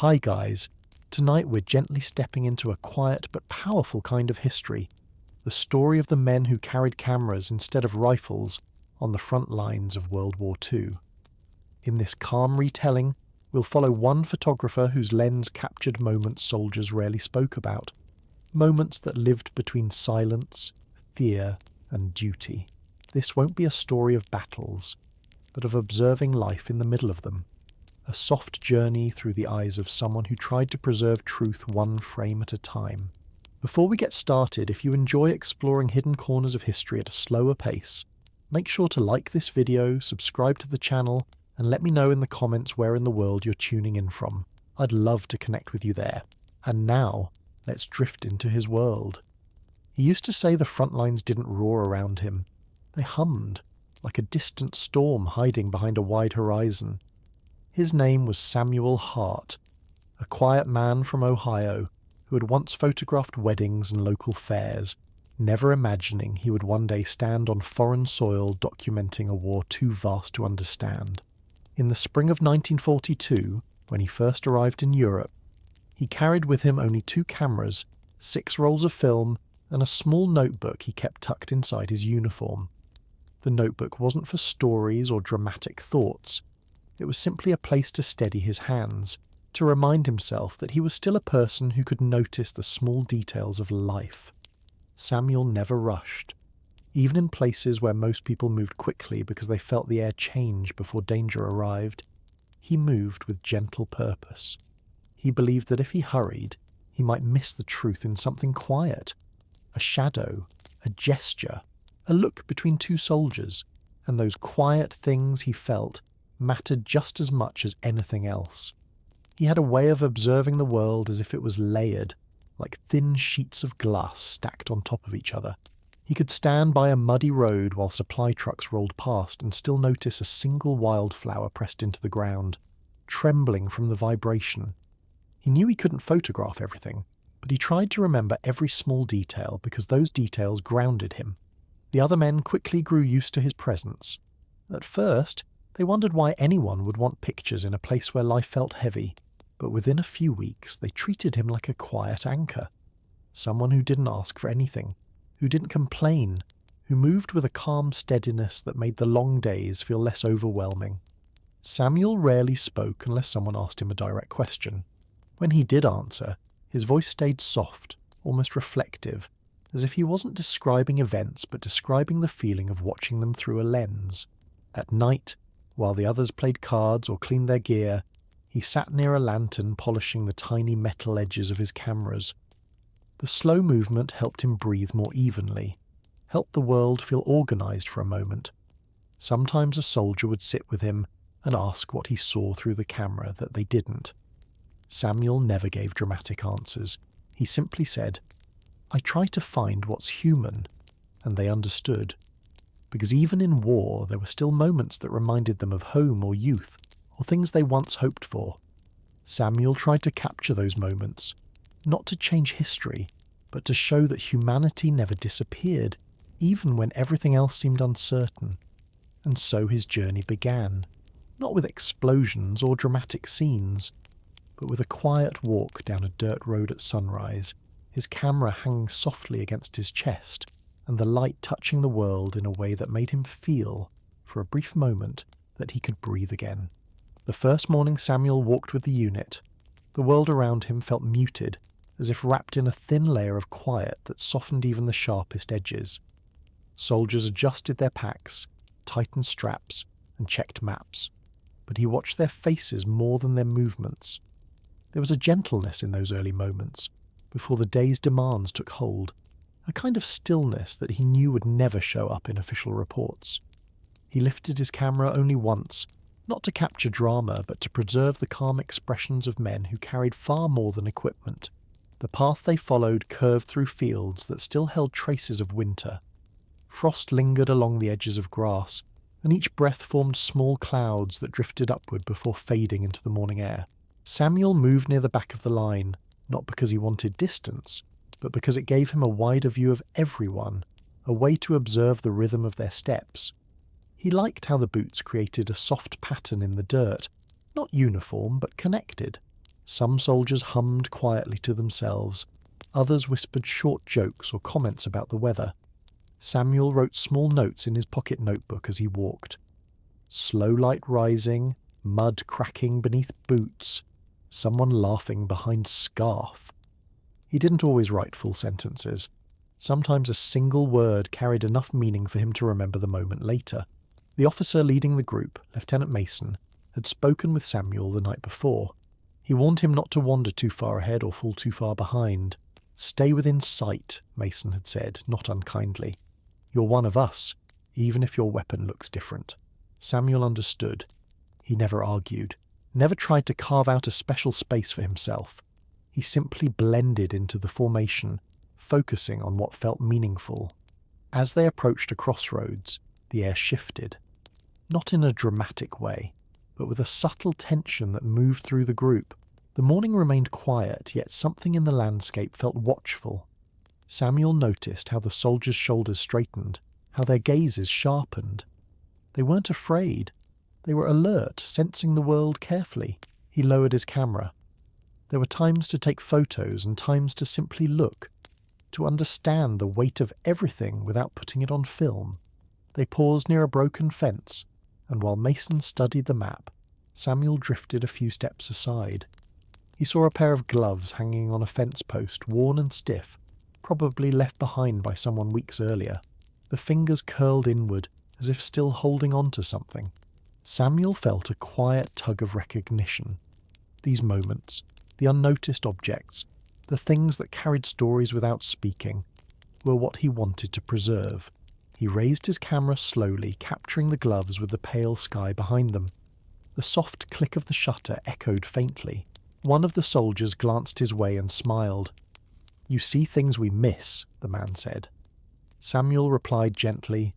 Hi guys, tonight we're gently stepping into a quiet but powerful kind of history, the story of the men who carried cameras instead of rifles on the front lines of World War II. In this calm retelling, we'll follow one photographer whose lens captured moments soldiers rarely spoke about, moments that lived between silence, fear, and duty. This won't be a story of battles, but of observing life in the middle of them. A soft journey through the eyes of someone who tried to preserve truth one frame at a time. Before we get started, if you enjoy exploring hidden corners of history at a slower pace, make sure to like this video, subscribe to the channel, and let me know in the comments where in the world you're tuning in from. I'd love to connect with you there. And now, let's drift into his world. He used to say the Frontlines didn't roar around him. They hummed, like a distant storm hiding behind a wide horizon. His name was Samuel Hart, a quiet man from Ohio who had once photographed weddings and local fairs, never imagining he would one day stand on foreign soil documenting a war too vast to understand. In the spring of 1942, when he first arrived in Europe, he carried with him only 2 cameras, 6 rolls of film, and a small notebook he kept tucked inside his uniform. The notebook wasn't for stories or dramatic thoughts. It was simply a place to steady his hands, to remind himself that he was still a person who could notice the small details of life. Samuel never rushed. Even in places where most people moved quickly because they felt the air change before danger arrived, he moved with gentle purpose. He believed that if he hurried, he might miss the truth in something quiet, a shadow, a gesture, a look between 2 soldiers, and those quiet things he felt mattered just as much as anything else. He had a way of observing the world as if it was layered, like thin sheets of glass stacked on top of each other. He could stand by a muddy road while supply trucks rolled past and still notice a single wildflower pressed into the ground, trembling from the vibration. He knew he couldn't photograph everything, but he tried to remember every small detail because those details grounded him. The other men quickly grew used to his presence. At first, they wondered why anyone would want pictures in a place where life felt heavy, but within a few weeks they treated him like a quiet anchor. Someone who didn't ask for anything, who didn't complain, who moved with a calm steadiness that made the long days feel less overwhelming. Samuel rarely spoke unless someone asked him a direct question. When he did answer, his voice stayed soft, almost reflective, as if he wasn't describing events but describing the feeling of watching them through a lens. At night, while the others played cards or cleaned their gear, he sat near a lantern polishing the tiny metal edges of his cameras. The slow movement helped him breathe more evenly, helped the world feel organized for a moment. Sometimes a soldier would sit with him and ask what he saw through the camera that they didn't. Samuel never gave dramatic answers. He simply said, "I try to find what's human," and they understood. Because even in war, there were still moments that reminded them of home or youth, or things they once hoped for. Samuel tried to capture those moments, not to change history, but to show that humanity never disappeared, even when everything else seemed uncertain. And so his journey began, not with explosions or dramatic scenes, but with a quiet walk down a dirt road at sunrise, his camera hanging softly against his chest, and the light touching the world in a way that made him feel, for a brief moment, that he could breathe again. The first morning Samuel walked with the unit, the world around him felt muted, as if wrapped in a thin layer of quiet that softened even the sharpest edges. Soldiers adjusted their packs, tightened straps, and checked maps, but he watched their faces more than their movements. There was a gentleness in those early moments, before the day's demands took hold, a kind of stillness that he knew would never show up in official reports. He lifted his camera only once, not to capture drama, but to preserve the calm expressions of men who carried far more than equipment. The path they followed curved through fields that still held traces of winter. Frost lingered along the edges of grass, and each breath formed small clouds that drifted upward before fading into the morning air. Samuel moved near the back of the line, not because he wanted distance, but because it gave him a wider view of everyone, a way to observe the rhythm of their steps. He liked how the boots created a soft pattern in the dirt, not uniform but connected, Some soldiers hummed quietly to themselves, others whispered short jokes or comments about the weather. Samuel wrote small notes in his pocket notebook as he walked. Slow light rising, mud cracking beneath boots, someone laughing behind scarf. He didn't always write full sentences. Sometimes a single word carried enough meaning for him to remember the moment later. The officer leading the group, Lieutenant Mason, had spoken with Samuel the night before. He warned him not to wander too far ahead or fall too far behind. "Stay within sight," Mason had said, not unkindly. "You're one of us, even if your weapon looks different." Samuel understood. He never argued, never tried to carve out a special space for himself. He simply blended into the formation, focusing on what felt meaningful. As they approached a crossroads, the air shifted. Not in a dramatic way, but with a subtle tension that moved through the group. The morning remained quiet, yet something in the landscape felt watchful. Samuel noticed how the soldiers' shoulders straightened, how their gazes sharpened. They weren't afraid. They were alert, sensing the world carefully. He lowered his camera. There were times to take photos and times to simply look, to understand the weight of everything without putting it on film. They paused near a broken fence, and while Mason studied the map, Samuel drifted a few steps aside. He saw a pair of gloves hanging on a fence post, worn and stiff, probably left behind by someone weeks earlier. The fingers curled inward, as if still holding on to something. Samuel felt a quiet tug of recognition. These moments, the unnoticed objects, the things that carried stories without speaking, were what he wanted to preserve. He raised his camera slowly, capturing the gloves with the pale sky behind them. The soft click of the shutter echoed faintly. One of the soldiers glanced his way and smiled. "You see things we miss," the man said. Samuel replied gently,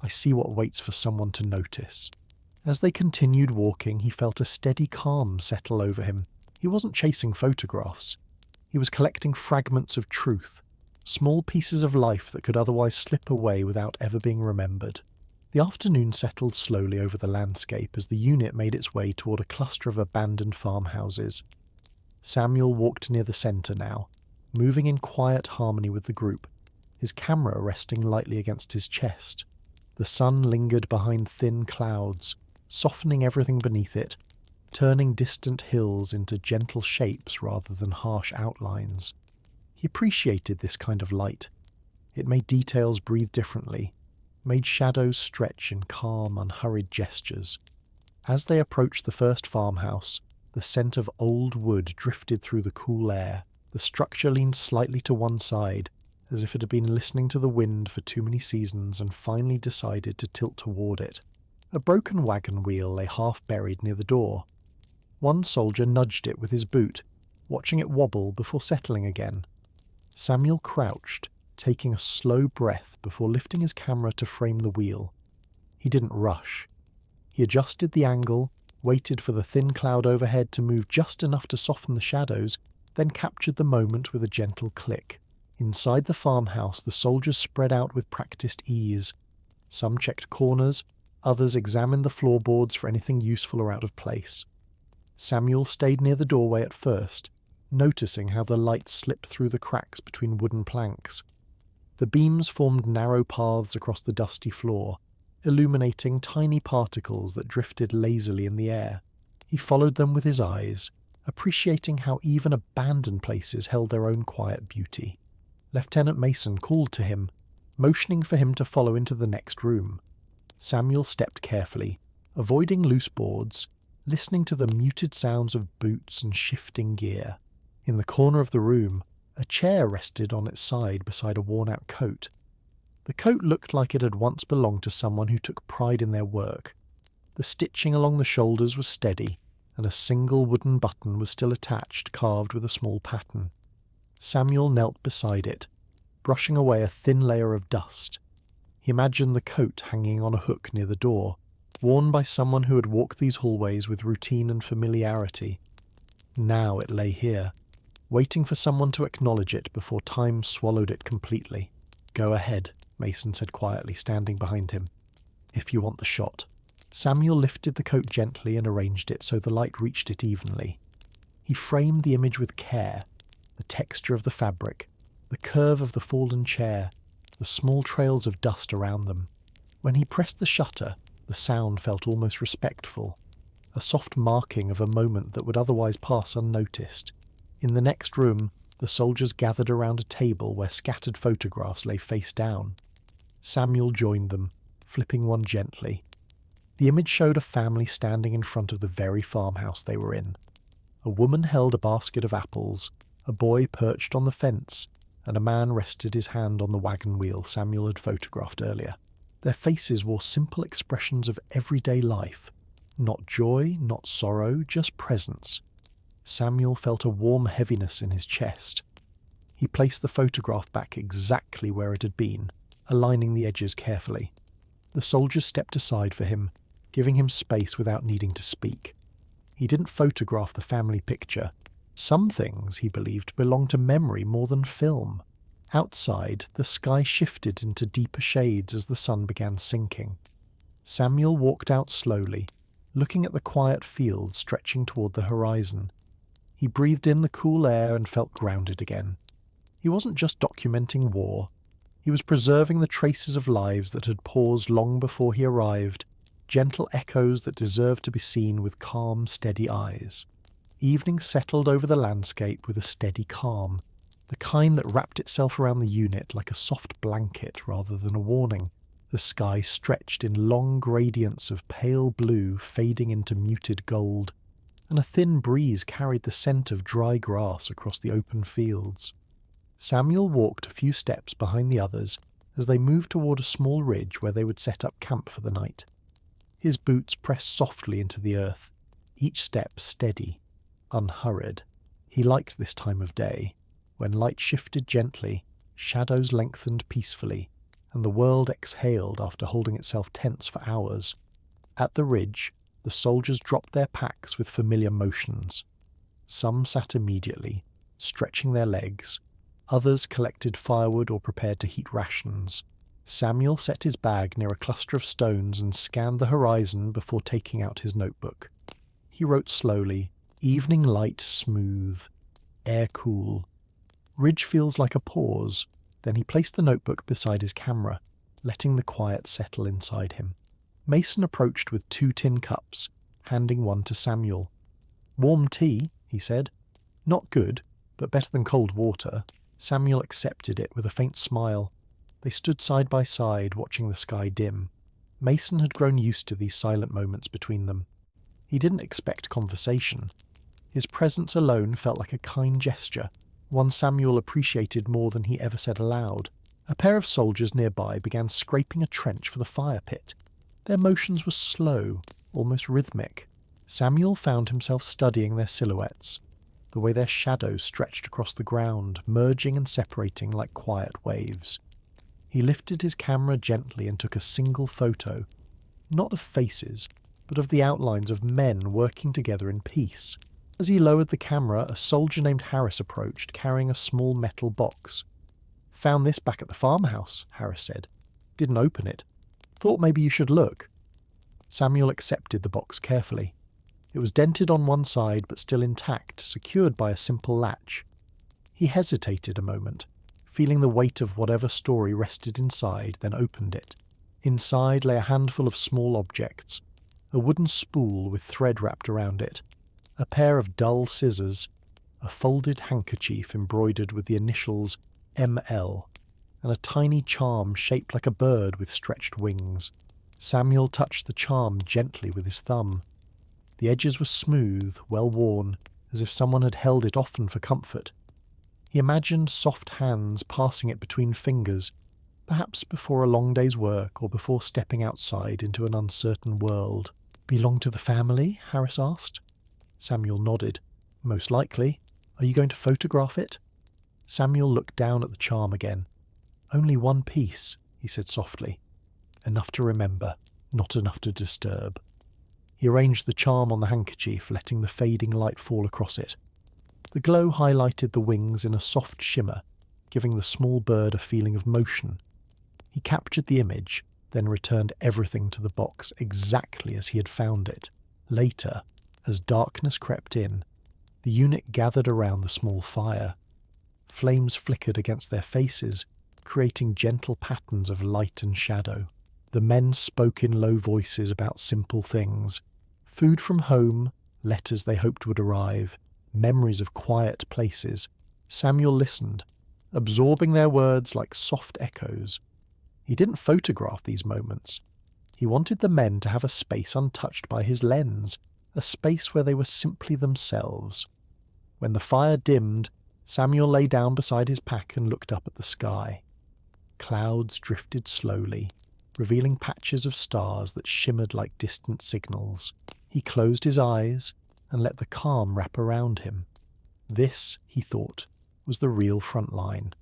"I see what waits for someone to notice." As they continued walking, he felt a steady calm settle over him. He wasn't chasing photographs. He was collecting fragments of truth, small pieces of life that could otherwise slip away without ever being remembered. The afternoon settled slowly over the landscape as the unit made its way toward a cluster of abandoned farmhouses. Samuel walked near the centre now, moving in quiet harmony with the group, his camera resting lightly against his chest. The sun lingered behind thin clouds, softening everything beneath it, turning distant hills into gentle shapes rather than harsh outlines. He appreciated this kind of light. It made details breathe differently, made shadows stretch in calm, unhurried gestures. As they approached the first farmhouse, the scent of old wood drifted through the cool air. The structure leaned slightly to one side, as if it had been listening to the wind for too many seasons and finally decided to tilt toward it. A broken wagon wheel lay half buried near the door. One soldier nudged it with his boot, watching it wobble before settling again. Samuel crouched, taking a slow breath before lifting his camera to frame the wheel. He didn't rush. He adjusted the angle, waited for the thin cloud overhead to move just enough to soften the shadows, then captured the moment with a gentle click. Inside the farmhouse, the soldiers spread out with practiced ease. Some checked corners, others examined the floorboards for anything useful or out of place. Samuel stayed near the doorway at first, noticing how the light slipped through the cracks between wooden planks. The beams formed narrow paths across the dusty floor, illuminating tiny particles that drifted lazily in the air. He followed them with his eyes, appreciating how even abandoned places held their own quiet beauty. Lieutenant Mason called to him, motioning for him to follow into the next room. Samuel stepped carefully, avoiding loose boards, listening to the muted sounds of boots and shifting gear. In the corner of the room, a chair rested on its side beside a worn-out coat. The coat looked like it had once belonged to someone who took pride in their work. The stitching along the shoulders was steady, and a single wooden button was still attached, carved with a small pattern. Samuel knelt beside it, brushing away a thin layer of dust. He imagined the coat hanging on a hook near the door, worn by someone who had walked these hallways with routine and familiarity. Now it lay here, waiting for someone to acknowledge it before time swallowed it completely. "Go ahead," Mason said quietly, standing behind him, "if you want the shot." Samuel lifted the coat gently and arranged it so the light reached it evenly. He framed the image with care, the texture of the fabric, the curve of the fallen chair, the small trails of dust around them. When he pressed the shutter, the sound felt almost respectful, a soft marking of a moment that would otherwise pass unnoticed. In the next room, the soldiers gathered around a table where scattered photographs lay face down. Samuel joined them, flipping one gently. The image showed a family standing in front of the very farmhouse they were in. A woman held a basket of apples, a boy perched on the fence, and a man rested his hand on the wagon wheel Samuel had photographed earlier. Their faces wore simple expressions of everyday life. Not joy, not sorrow, just presence. Samuel felt a warm heaviness in his chest. He placed the photograph back exactly where it had been, aligning the edges carefully. The soldiers stepped aside for him, giving him space without needing to speak. He didn't photograph the family picture. Some things, he believed, belonged to memory more than film. Outside, the sky shifted into deeper shades as the sun began sinking. Samuel walked out slowly, looking at the quiet field stretching toward the horizon. He breathed in the cool air and felt grounded again. He wasn't just documenting war. He was preserving the traces of lives that had paused long before he arrived, gentle echoes that deserved to be seen with calm, steady eyes. Evening settled over the landscape with a steady calm, the kind that wrapped itself around the unit like a soft blanket rather than a warning. The sky stretched in long gradients of pale blue fading into muted gold, and a thin breeze carried the scent of dry grass across the open fields. Samuel walked a few steps behind the others as they moved toward a small ridge where they would set up camp for the night. His boots pressed softly into the earth, each step steady, unhurried. He liked this time of day, when light shifted gently, shadows lengthened peacefully, and the world exhaled after holding itself tense for hours. At the ridge, the soldiers dropped their packs with familiar motions. Some sat immediately, stretching their legs. Others collected firewood or prepared to heat rations. Samuel set his bag near a cluster of stones and scanned the horizon before taking out his notebook. He wrote slowly, evening light smooth, air cool. Ridge feels like a pause. Then he placed the notebook beside his camera, letting the quiet settle inside him. Mason approached with 2 tin cups, handing one to Samuel. "Warm tea," he said. "Not good, but better than cold water." Samuel accepted it with a faint smile. They stood side by side, watching the sky dim. Mason had grown used to these silent moments between them. He didn't expect conversation. His presence alone felt like a kind gesture, one Samuel appreciated more than he ever said aloud. A pair of soldiers nearby began scraping a trench for the fire pit. Their motions were slow, almost rhythmic. Samuel found himself studying their silhouettes, the way their shadows stretched across the ground, merging and separating like quiet waves. He lifted his camera gently and took a single photo, not of faces, but of the outlines of men working together in peace. As he lowered the camera, a soldier named Harris approached, carrying a small metal box. "Found this back at the farmhouse," Harris said. "Didn't open it. Thought maybe you should look." Samuel accepted the box carefully. It was dented on one side but still intact, secured by a simple latch. He hesitated a moment, feeling the weight of whatever story rested inside, then opened it. Inside lay a handful of small objects, a wooden spool with thread wrapped around it, a pair of dull scissors, a folded handkerchief embroidered with the initials ML, and a tiny charm shaped like a bird with stretched wings. Samuel touched the charm gently with his thumb. The edges were smooth, well-worn, as if someone had held it often for comfort. He imagined soft hands passing it between fingers, perhaps before a long day's work or before stepping outside into an uncertain world. "Belong to the family?" Harris asked. Samuel nodded. "Most likely. Are you going to photograph it?" Samuel looked down at the charm again. "Only one piece," he said softly. "Enough to remember, not enough to disturb." He arranged the charm on the handkerchief, letting the fading light fall across it. The glow highlighted the wings in a soft shimmer, giving the small bird a feeling of motion. He captured the image, then returned everything to the box exactly as he had found it. Later, as darkness crept in, The unit gathered around the small fire. Flames flickered against their faces, creating gentle patterns of light and shadow. The men spoke in low voices about simple things: food from home, letters they hoped would arrive, memories of quiet places. Samuel listened, absorbing their words like soft echoes. He didn't photograph these moments. He wanted the men to have a space untouched by his lens, a space where they were simply themselves. When the fire dimmed, Samuel lay down beside his pack and looked up at the sky. Clouds drifted slowly, revealing patches of stars that shimmered like distant signals. He closed his eyes and let the calm wrap around him. This, he thought, was the real front line.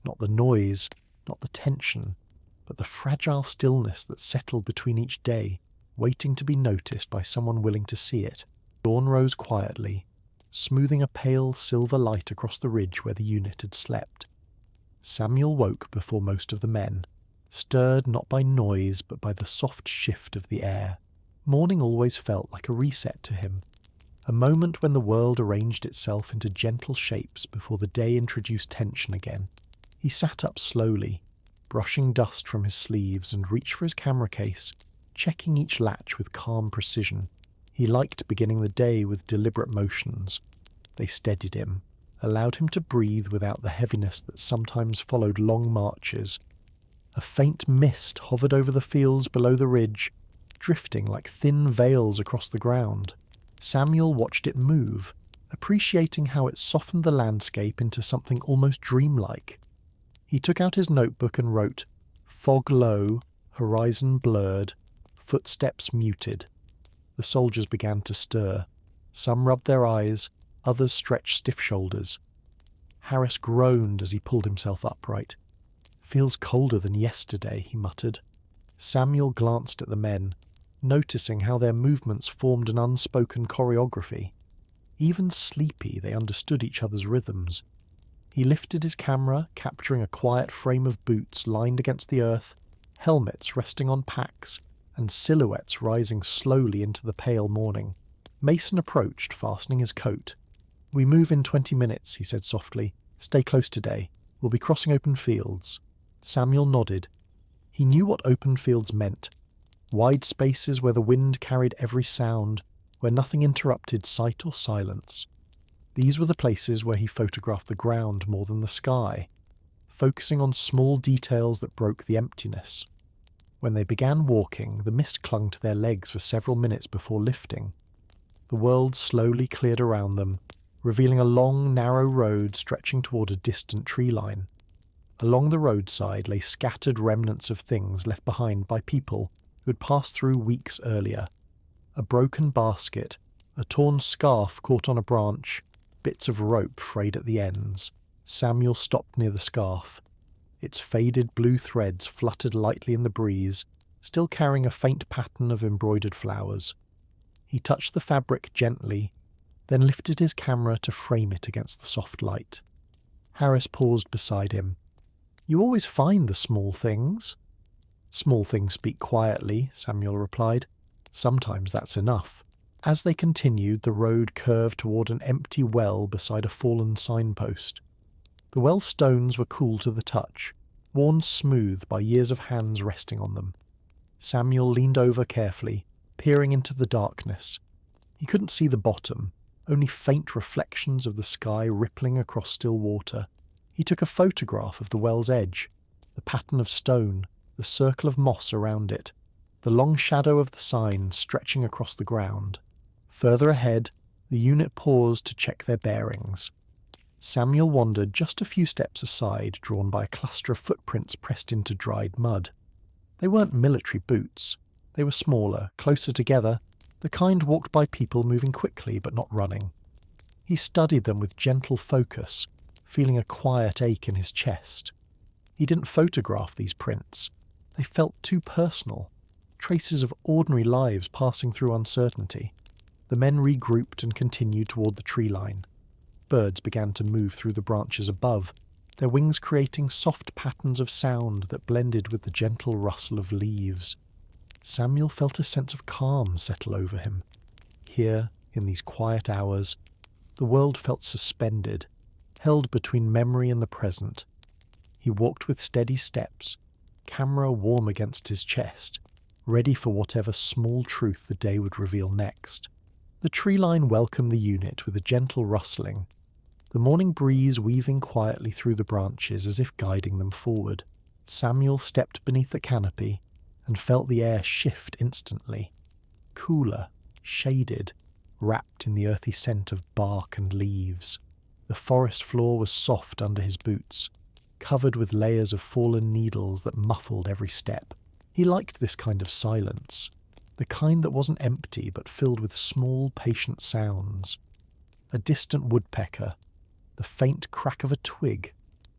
Not the noise, not the tension, but the fragile stillness that settled between each day, waiting to be noticed by someone willing to see it. Dawn rose quietly, smoothing a pale silver light across the ridge where the unit had slept. Samuel woke before most of the men, stirred not by noise but by the soft shift of the air. Morning always felt like a reset to him, a moment when the world arranged itself into gentle shapes before the day introduced tension again. He sat up slowly, brushing dust from his sleeves, and reached for his camera case, checking each latch with calm precision. He liked beginning the day with deliberate motions. They steadied him, allowed him to breathe without the heaviness that sometimes followed long marches. A faint mist hovered over the fields below the ridge, drifting like thin veils across the ground. Samuel watched it move, appreciating how it softened the landscape into something almost dreamlike. He took out his notebook and wrote, "Fog low, horizon blurred, footsteps muted." The soldiers began to stir. Some rubbed their eyes, others stretched stiff shoulders. Harris groaned as he pulled himself upright. "Feels colder than yesterday," he muttered. Samuel glanced at the men, noticing how their movements formed an unspoken choreography. Even sleepy, they understood each other's rhythms. He lifted his camera, capturing a quiet frame of boots lined against the earth, helmets resting on packs, and silhouettes rising slowly into the pale morning. Mason approached, fastening his coat. "We move in 20 minutes, he said softly. "Stay close today. We'll be crossing open fields." Samuel nodded. He knew what open fields meant. Wide spaces where the wind carried every sound, where nothing interrupted sight or silence. These were the places where he photographed the ground more than the sky, focusing on small details that broke the emptiness. When they began walking, the mist clung to their legs for several minutes before lifting. The world slowly cleared around them, revealing a long, narrow road stretching toward a distant tree line. Along the roadside lay scattered remnants of things left behind by people who had passed through weeks earlier. A broken basket, a torn scarf caught on a branch, bits of rope frayed at the ends. Samuel stopped near the scarf. Its faded blue threads fluttered lightly in the breeze, still carrying a faint pattern of embroidered flowers. He touched the fabric gently, then lifted his camera to frame it against the soft light. Harris paused beside him. "You always find the small things." "Small things speak quietly," Samuel replied. "Sometimes that's enough." As they continued, the road curved toward an empty well beside a fallen signpost. The well's stones were cool to the touch, worn smooth by years of hands resting on them. Samuel leaned over carefully, peering into the darkness. He couldn't see the bottom, only faint reflections of the sky rippling across still water. He took a photograph of the well's edge, the pattern of stone, the circle of moss around it, the long shadow of the sign stretching across the ground. Further ahead, the unit paused to check their bearings. Samuel wandered just a few steps aside, drawn by a cluster of footprints pressed into dried mud. They weren't military boots. They were smaller, closer together, the kind walked by people moving quickly but not running. He studied them with gentle focus, feeling a quiet ache in his chest. He didn't photograph these prints. They felt too personal, traces of ordinary lives passing through uncertainty. The men regrouped and continued toward the tree line. Birds began to move through the branches above, their wings creating soft patterns of sound that blended with the gentle rustle of leaves. Samuel felt a sense of calm settle over him. Here, in these quiet hours, The world felt suspended, held between memory and the present. He walked with steady steps, camera warm against his chest, ready for whatever small truth the day would reveal next. The tree line welcomed the unit with a gentle rustling, the morning breeze weaving quietly through the branches as if guiding them forward. Samuel stepped beneath the canopy and felt the air shift instantly. Cooler, shaded, wrapped in the earthy scent of bark and leaves. The forest floor was soft under his boots, covered with layers of fallen needles that muffled every step. He liked this kind of silence, the kind that wasn't empty but filled with small, patient sounds. A distant woodpecker, the faint crack of a twig,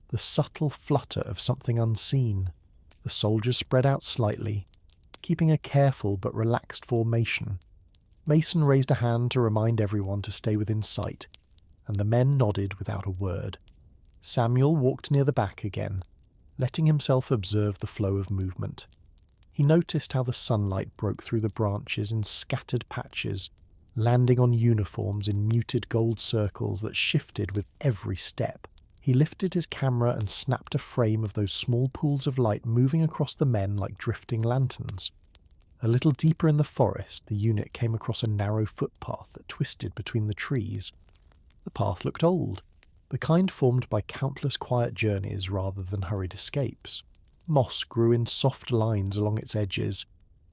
the subtle flutter of something unseen. The soldiers spread out slightly, keeping a careful but relaxed formation. Mason raised a hand to remind everyone to stay within sight, and the men nodded without a word. Samuel walked near the back again, letting himself observe the flow of movement. He noticed how the sunlight broke through the branches in scattered patches, landing on uniforms in muted gold circles that shifted with every step. He lifted his camera and snapped a frame of those small pools of light moving across the men like drifting lanterns. A little deeper in the forest, the unit came across a narrow footpath that twisted between the trees. The path looked old, the kind formed by countless quiet journeys rather than hurried escapes. Moss grew in soft lines along its edges,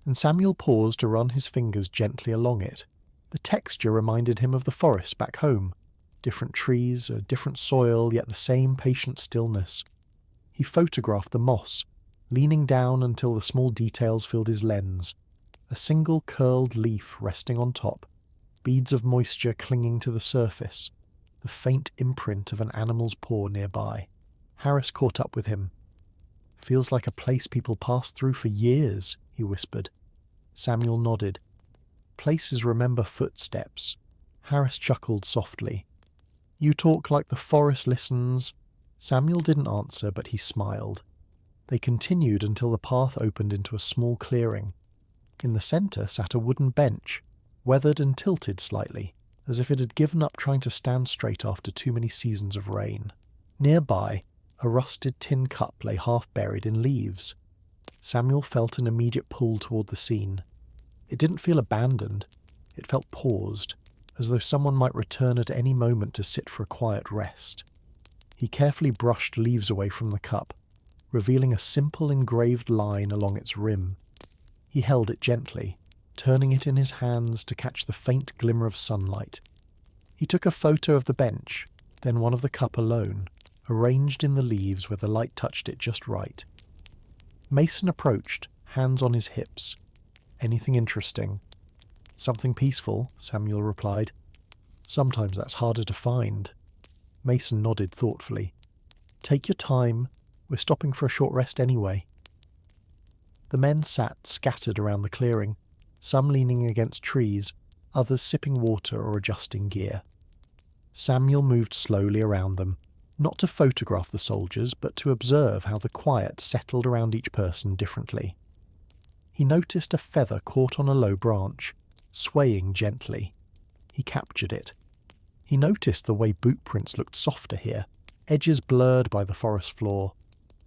and Samuel paused to run his fingers gently along it. The texture reminded him of the forest back home. Different trees, a different soil, yet the same patient stillness. He photographed the moss, leaning down until the small details filled his lens. A single curled leaf resting on top, beads of moisture clinging to the surface, the faint imprint of an animal's paw nearby. Harris caught up with him. "Feels like a place people pass through for years," he whispered. Samuel nodded. "Places remember footsteps." Harris chuckled softly. "You talk like the forest listens." Samuel didn't answer, but he smiled. They continued until the path opened into a small clearing. In the centre sat a wooden bench, weathered and tilted slightly, as if it had given up trying to stand straight after too many seasons of rain. Nearby, a rusted tin cup lay half buried in leaves. Samuel felt an immediate pull toward the scene. It didn't feel abandoned. It felt paused, as though someone might return at any moment to sit for a quiet rest. He carefully brushed leaves away from the cup, revealing a simple engraved line along its rim. He held it gently, turning it in his hands to catch the faint glimmer of sunlight. He took a photo of the bench, then one of the cup alone, arranged in the leaves where the light touched it just right. Mason approached, hands on his hips. "Anything interesting?" "Something peaceful," Samuel replied. "Sometimes that's harder to find." Mason nodded thoughtfully. "Take your time. We're stopping for a short rest anyway." The men sat scattered around the clearing, some leaning against trees, others sipping water or adjusting gear. Samuel moved slowly around them, not to photograph the soldiers, but to observe how the quiet settled around each person differently. He noticed a feather caught on a low branch, swaying gently. He captured it. He noticed the way boot prints looked softer here, edges blurred by the forest floor.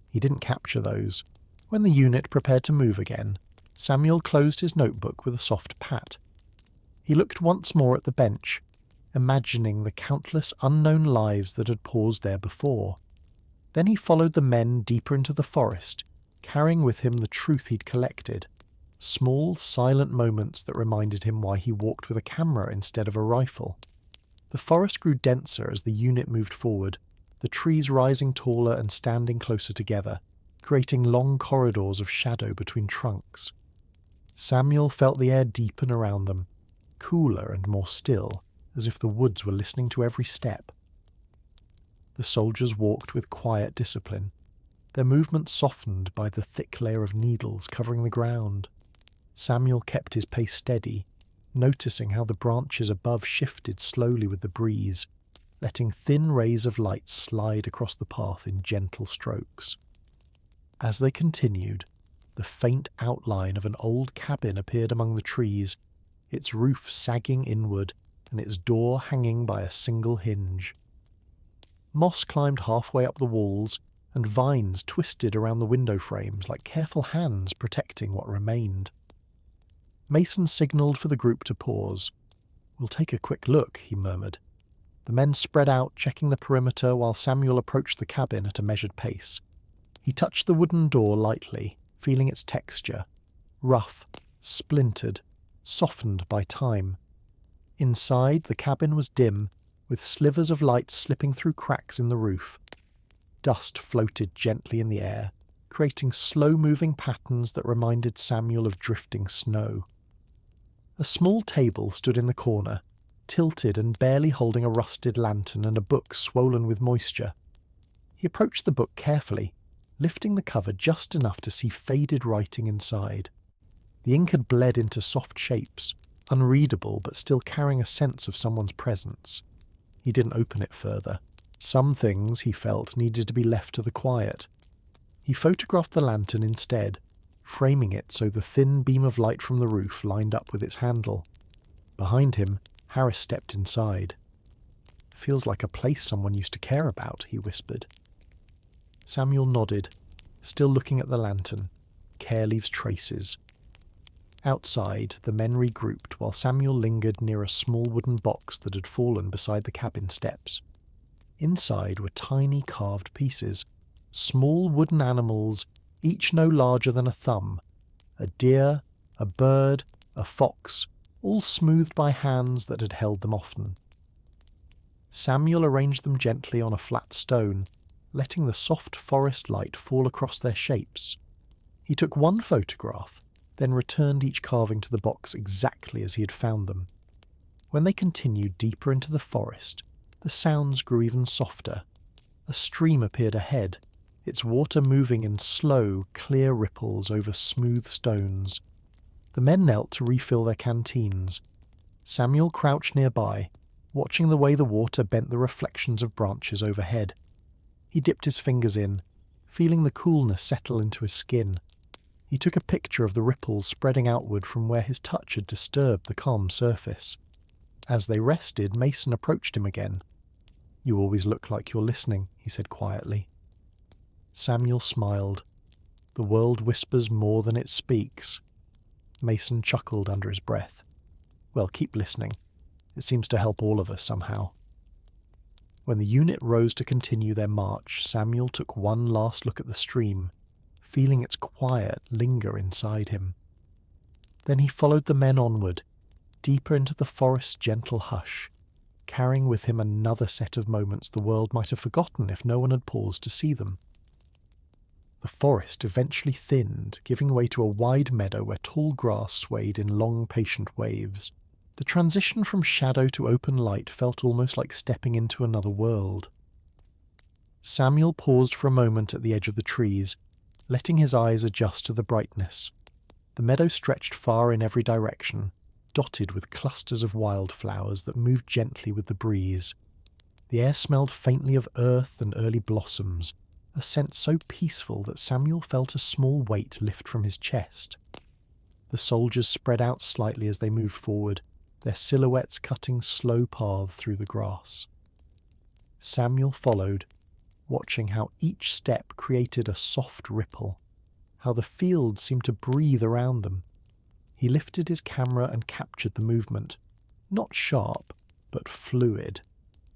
He didn't capture those. When the unit prepared to move again, Samuel closed his notebook with a soft pat. He looked once more at the bench, imagining the countless unknown lives that had paused there before. Then he followed the men deeper into the forest, carrying with him the truth he'd collected. Small, silent moments that reminded him why he walked with a camera instead of a rifle. The forest grew denser as the unit moved forward, the trees rising taller and standing closer together, creating long corridors of shadow between trunks. Samuel felt the air deepen around them, cooler and more still, as if the woods were listening to every step. The soldiers walked with quiet discipline, their movements softened by the thick layer of needles covering the ground. Samuel kept his pace steady, noticing how the branches above shifted slowly with the breeze, letting thin rays of light slide across the path in gentle strokes. As they continued, the faint outline of an old cabin appeared among the trees, its roof sagging inward, and its door hanging by a single hinge. Moss climbed halfway up the walls, and vines twisted around the window frames like careful hands protecting what remained. Mason signalled for the group to pause. "We'll take a quick look," he murmured. The men spread out, checking the perimeter while Samuel approached the cabin at a measured pace. He touched the wooden door lightly, feeling its texture. Rough, splintered, softened by time. Inside, the cabin was dim, with slivers of light slipping through cracks in the roof. Dust floated gently in the air, creating slow-moving patterns that reminded Samuel of drifting snow. A small table stood in the corner, tilted and barely holding a rusted lantern and a book swollen with moisture. He approached the book carefully, lifting the cover just enough to see faded writing inside. The ink had bled into soft shapes, unreadable but still carrying a sense of someone's presence. He didn't open it further. Some things, he felt, needed to be left to the quiet. He photographed the lantern instead, framing it so the thin beam of light from the roof lined up with its handle. Behind him, Harris stepped inside. "Feels like a place someone used to care about," he whispered. Samuel nodded, still looking at the lantern. Care leaves traces. Outside, the men regrouped while Samuel lingered near a small wooden box that had fallen beside the cabin steps. Inside were tiny carved pieces, small wooden animals, each no larger than a thumb. A deer, a bird, a fox, all smoothed by hands that had held them often. Samuel arranged them gently on a flat stone, letting the soft forest light fall across their shapes. He took one photograph, then returned each carving to the box exactly as he had found them. When they continued deeper into the forest, the sounds grew even softer. A stream appeared ahead, its water moving in slow, clear ripples over smooth stones. The men knelt to refill their canteens. Samuel crouched nearby, watching the way the water bent the reflections of branches overhead. He dipped his fingers in, feeling the coolness settle into his skin. He took a picture of the ripples spreading outward from where his touch had disturbed the calm surface. As they rested, Mason approached him again. "You always look like you're listening," he said quietly. Samuel smiled. "The world whispers more than it speaks." Mason chuckled under his breath. "Well, keep listening. It seems to help all of us somehow." When the unit rose to continue their march, Samuel took one last look at the stream, feeling its quiet linger inside him. Then he followed the men onward, deeper into the forest's gentle hush, carrying with him another set of moments the world might have forgotten if no one had paused to see them. The forest eventually thinned, giving way to a wide meadow where tall grass swayed in long, patient waves. The transition from shadow to open light felt almost like stepping into another world. Samuel paused for a moment at the edge of the trees, letting his eyes adjust to the brightness. The meadow stretched far in every direction, dotted with clusters of wildflowers that moved gently with the breeze. The air smelled faintly of earth and early blossoms, a scent so peaceful that Samuel felt a small weight lift from his chest. The soldiers spread out slightly as they moved forward, their silhouettes cutting slow paths through the grass. Samuel followed, watching how each step created a soft ripple, how the field seemed to breathe around them. He lifted his camera and captured the movement, not sharp, but fluid,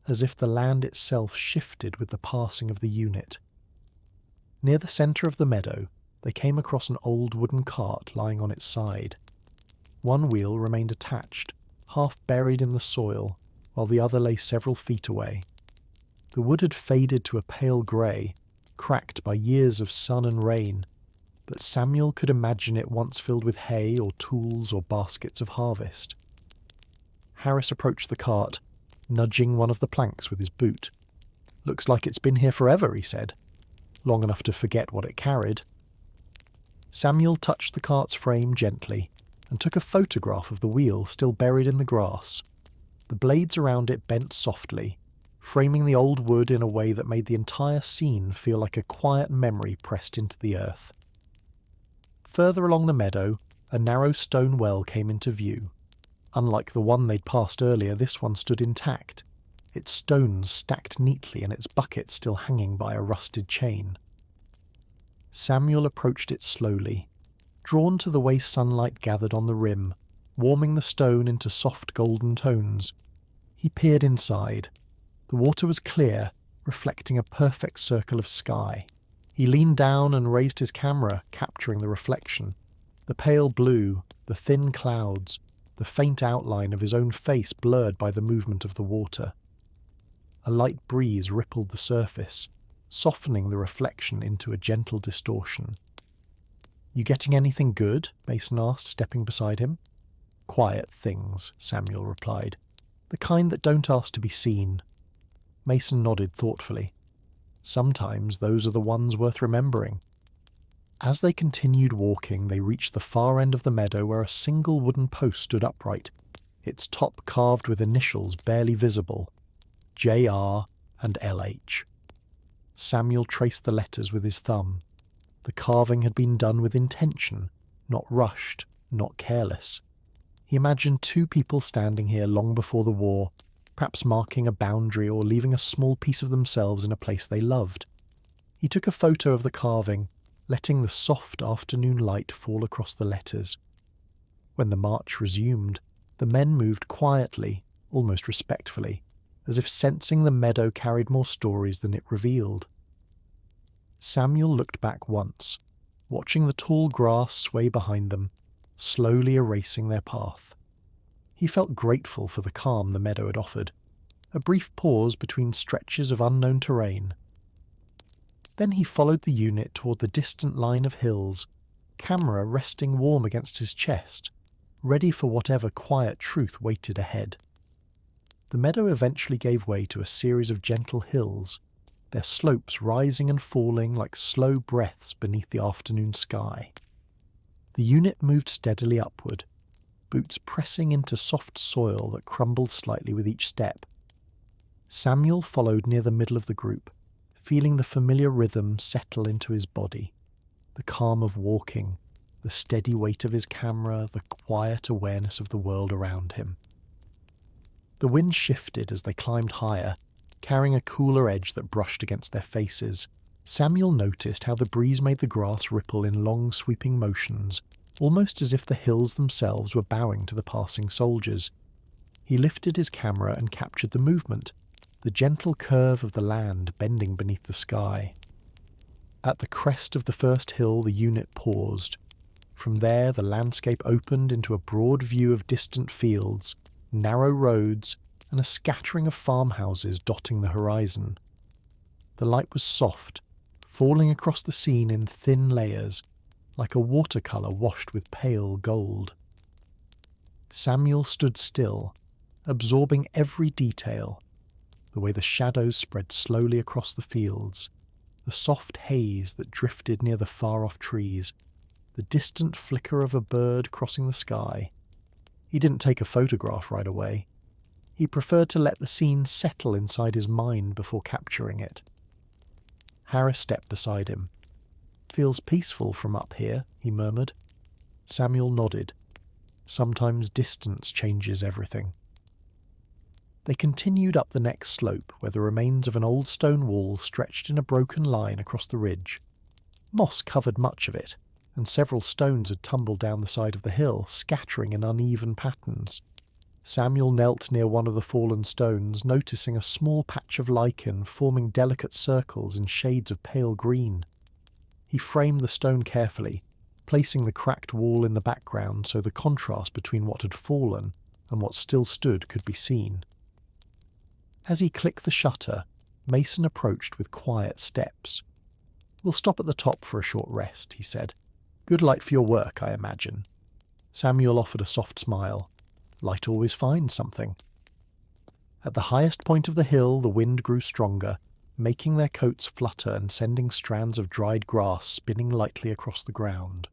as if the land itself shifted with the passing of the unit. Near the centre of the meadow, they came across an old wooden cart lying on its side. One wheel remained attached, half buried in the soil, while the other lay several feet away. The wood had faded to a pale grey, cracked by years of sun and rain, but Samuel could imagine it once filled with hay or tools or baskets of harvest. Harris approached the cart, nudging one of the planks with his boot. "Looks like it's been here forever," he said. "Long enough to forget what it carried." Samuel touched the cart's frame gently and took a photograph of the wheel still buried in the grass. The blades around it bent softly, framing the old wood in a way that made the entire scene feel like a quiet memory pressed into the earth. Further along the meadow, a narrow stone well came into view. Unlike the one they'd passed earlier, this one stood intact, its stones stacked neatly and its bucket still hanging by a rusted chain. Samuel approached it slowly, drawn to the way sunlight gathered on the rim, warming the stone into soft golden tones. He peered inside. The water was clear, reflecting a perfect circle of sky. He leaned down and raised his camera, capturing the reflection. The pale blue, the thin clouds, the faint outline of his own face blurred by the movement of the water. A light breeze rippled the surface, softening the reflection into a gentle distortion. "You getting anything good?" Mason asked, stepping beside him. "Quiet things," Samuel replied. "The kind that don't ask to be seen." Mason nodded thoughtfully. Sometimes those are the ones worth remembering. As they continued walking, they reached the far end of the meadow where a single wooden post stood upright, its top carved with initials barely visible, JR and LH. Samuel traced the letters with his thumb. The carving had been done with intention, not rushed, not careless. He imagined two people standing here long before the war, perhaps marking a boundary or leaving a small piece of themselves in a place they loved. He took a photo of the carving, letting the soft afternoon light fall across the letters. When the march resumed, the men moved quietly, almost respectfully, as if sensing the meadow carried more stories than it revealed. Samuel looked back once, watching the tall grass sway behind them, slowly erasing their path. He felt grateful for the calm the meadow had offered, a brief pause between stretches of unknown terrain. Then he followed the unit toward the distant line of hills, camera resting warm against his chest, ready for whatever quiet truth waited ahead. The meadow eventually gave way to a series of gentle hills, their slopes rising and falling like slow breaths beneath the afternoon sky. The unit moved steadily upward, boots pressing into soft soil that crumbled slightly with each step. Samuel followed near the middle of the group, feeling the familiar rhythm settle into his body, the calm of walking, the steady weight of his camera, the quiet awareness of the world around him. The wind shifted as they climbed higher, carrying a cooler edge that brushed against their faces. Samuel noticed how the breeze made the grass ripple in long sweeping motions, almost as if the hills themselves were bowing to the passing soldiers. He lifted his camera and captured the movement, the gentle curve of the land bending beneath the sky. At the crest of the first hill the unit paused. From there the landscape opened into a broad view of distant fields, narrow roads, and a scattering of farmhouses dotting the horizon. The light was soft, falling across the scene in thin layers, like a watercolour washed with pale gold. Samuel stood still, absorbing every detail, the way the shadows spread slowly across the fields, the soft haze that drifted near the far-off trees, the distant flicker of a bird crossing the sky. He didn't take a photograph right away. He preferred to let the scene settle inside his mind before capturing it. Harris stepped beside him. "Feels peaceful from up here," he murmured. Samuel nodded. Sometimes distance changes everything. They continued up the next slope, where the remains of an old stone wall stretched in a broken line across the ridge. Moss covered much of it, and several stones had tumbled down the side of the hill, scattering in uneven patterns. Samuel knelt near one of the fallen stones, noticing a small patch of lichen forming delicate circles in shades of pale green. He framed the stone carefully, placing the cracked wall in the background so the contrast between what had fallen and what still stood could be seen. As he clicked the shutter, Mason approached with quiet steps. "We'll stop at the top for a short rest," he said. "Good light for your work, I imagine." Samuel offered a soft smile. Light always finds something. At the highest point of the hill, the wind grew stronger, making their coats flutter and sending strands of dried grass spinning lightly across the ground.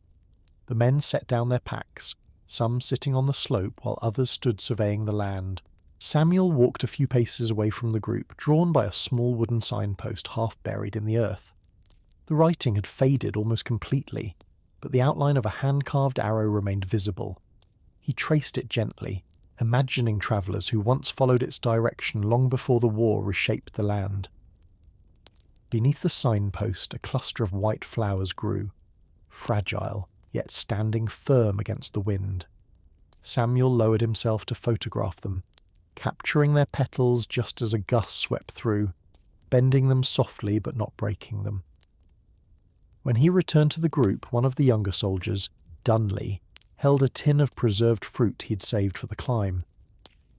The men set down their packs, some sitting on the slope while others stood surveying the land. Samuel walked a few paces away from the group, drawn by a small wooden signpost half buried in the earth. The writing had faded almost completely, but the outline of a hand-carved arrow remained visible. He traced it gently, imagining travellers who once followed its direction long before the war reshaped the land. Beneath the signpost, a cluster of white flowers grew, fragile, yet standing firm against the wind. Samuel lowered himself to photograph them, capturing their petals just as a gust swept through, bending them softly but not breaking them. When he returned to the group, one of the younger soldiers, Dunley, held a tin of preserved fruit he'd saved for the climb.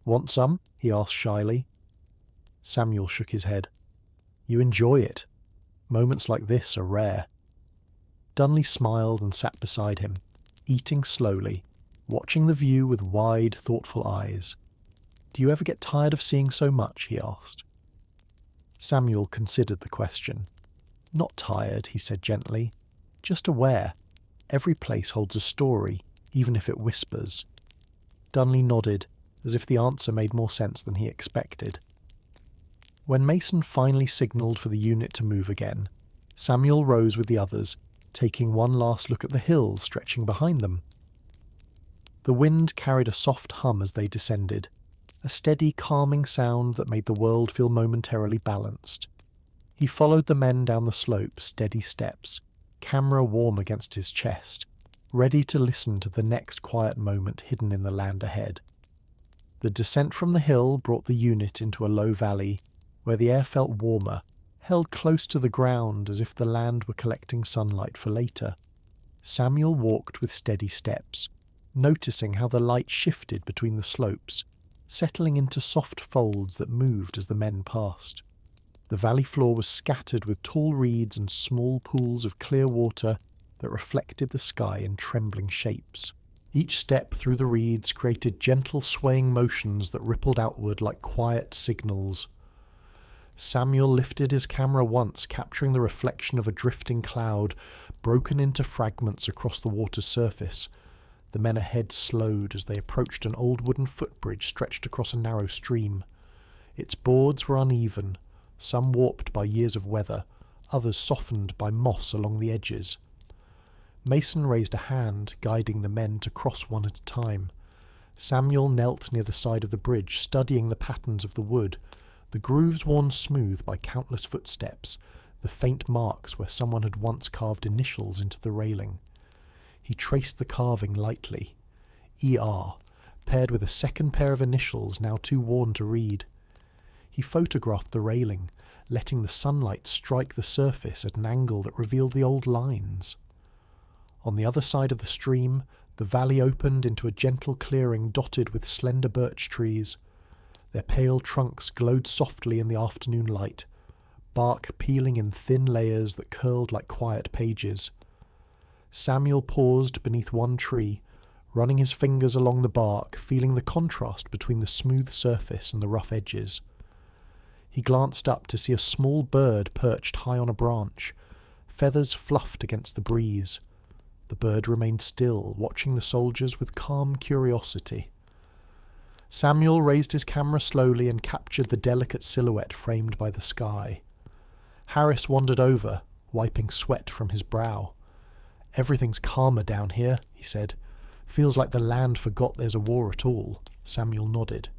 "Want some?" he asked shyly. Samuel shook his head. "You enjoy it. Moments like this are rare." Dunley smiled and sat beside him, eating slowly, watching the view with wide, thoughtful eyes. "Do you ever get tired of seeing so much?" he asked. Samuel considered the question. "Not tired," he said gently. "Just aware. Every place holds a story, even if it whispers." Dunley nodded, as if the answer made more sense than he expected. When Mason finally signalled for the unit to move again, Samuel rose with the others, taking one last look at the hills stretching behind them. The wind carried a soft hum as they descended, a steady, calming sound that made the world feel momentarily balanced. He followed the men down the slope, steady steps, camera warm against his chest, ready to listen to the next quiet moment hidden in the land ahead. The descent from the hill brought the unit into a low valley, where the air felt warmer, held close to the ground as if the land were collecting sunlight for later. Samuel walked with steady steps, noticing how the light shifted between the slopes, settling into soft folds that moved as the men passed. The valley floor was scattered with tall reeds and small pools of clear water that reflected the sky in trembling shapes. Each step through the reeds created gentle swaying motions that rippled outward like quiet signals. Samuel lifted his camera once, capturing the reflection of a drifting cloud, broken into fragments across the water's surface. The men ahead slowed as they approached an old wooden footbridge stretched across a narrow stream. Its boards were uneven, some warped by years of weather, others softened by moss along the edges. Mason raised a hand, guiding the men to cross one at a time. Samuel knelt near the side of the bridge, studying the patterns of the wood, the grooves worn smooth by countless footsteps, the faint marks where someone had once carved initials into the railing. He traced the carving lightly. ER, paired with a second pair of initials now too worn to read. He photographed the railing, letting the sunlight strike the surface at an angle that revealed the old lines. On the other side of the stream, the valley opened into a gentle clearing dotted with slender birch trees. Their pale trunks glowed softly in the afternoon light, bark peeling in thin layers that curled like quiet pages. Samuel paused beneath one tree, running his fingers along the bark, feeling the contrast between the smooth surface and the rough edges. He glanced up to see a small bird perched high on a branch, feathers fluffed against the breeze. The bird remained still, watching the soldiers with calm curiosity. Samuel raised his camera slowly and captured the delicate silhouette framed by the sky. Harris wandered over, wiping sweat from his brow. "Everything's calmer down here," he said. "Feels like the land forgot there's a war at all." Samuel nodded.